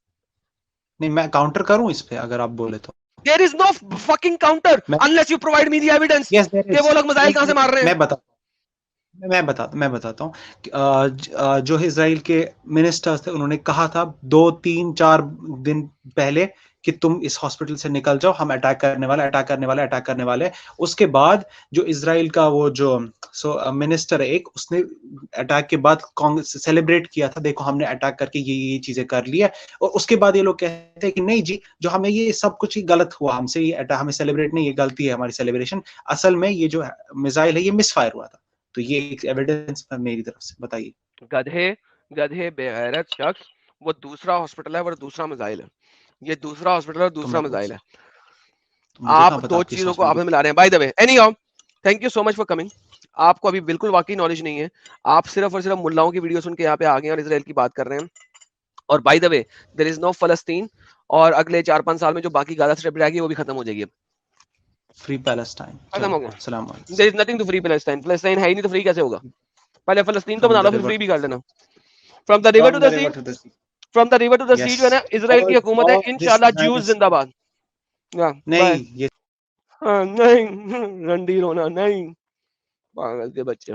S2: नहीं, मैं काउंटर करूं इस पे अगर आप बोले तो।
S1: There is no fucking counter unless you provide me the evidence कि वो लोग मिसाइल कहां से मार रहे हैं।
S2: मैं बताता हूँ। जो इजराइल के मिनिस्टर्स थे उन्होंने कहा था 2, 3, 4 दिन पहले कि तुम इस हॉस्पिटल से निकल जाओ, हम अटैक करने वाले। उसके बाद जो इजराइल का वो जो मिनिस्टर है एक, उसने अटैक के बाद सेलिब्रेट किया था, देखो हमने अटैक करके ये चीजें कर ली है। और उसके बाद ये लोग कहते हैं कि नहीं जी, जो हमें ये सब कुछ ही गलत हुआ हमसे, ये अटैक हमें सेलिब्रेट नहीं, ये गलती है हमारी सेलिब्रेशन, असल में ये जो मिसाइल है ये मिसफायर हुआ था। तो ये एक एविडेंस मेरी तरफ से। बताइए।
S1: गधे बेगैरत शख्स, वो दूसरा हॉस्पिटल है, वो दूसरा मिसाइल है। ये दूसरा हॉस्पिटल और दूसरा मिसाइल है। आप 2 चीजों को आपस में मिला रहे हैं। Bye the way, anyhow, thank you so much for coming. आपको अभी बिल्कुल वाकई नॉलेज नहीं है, आप सिर्फ और सिर्फ मुल्लाओं की वीडियो सुन के यहाँ पे आ गए और इजराइल की बात कर रहे हैं। और by the way, there is no फलस्तीन, और अगले 4-5 साल में जो बाकी गाजा स्ट्रिप रहेगी वो भी खत्म हो जाएगी।
S2: फ्री पैलेस्टाइन
S1: खत्म हो गया। There is nothing to free Palestine. Palestine है ही नहीं तो फ्री कैसे होगा? पहले फलस्तीन तो बना लो, फिर फ्री भी कर लेना। From the river to the sea, from the river to the sea जो है ना, इजराइल की हुकूमत है। इंशाल्लाह ज्यूज जिंदाबाद। नहीं ये नहीं, रंडी रोना नहीं, पागल के बच्चे।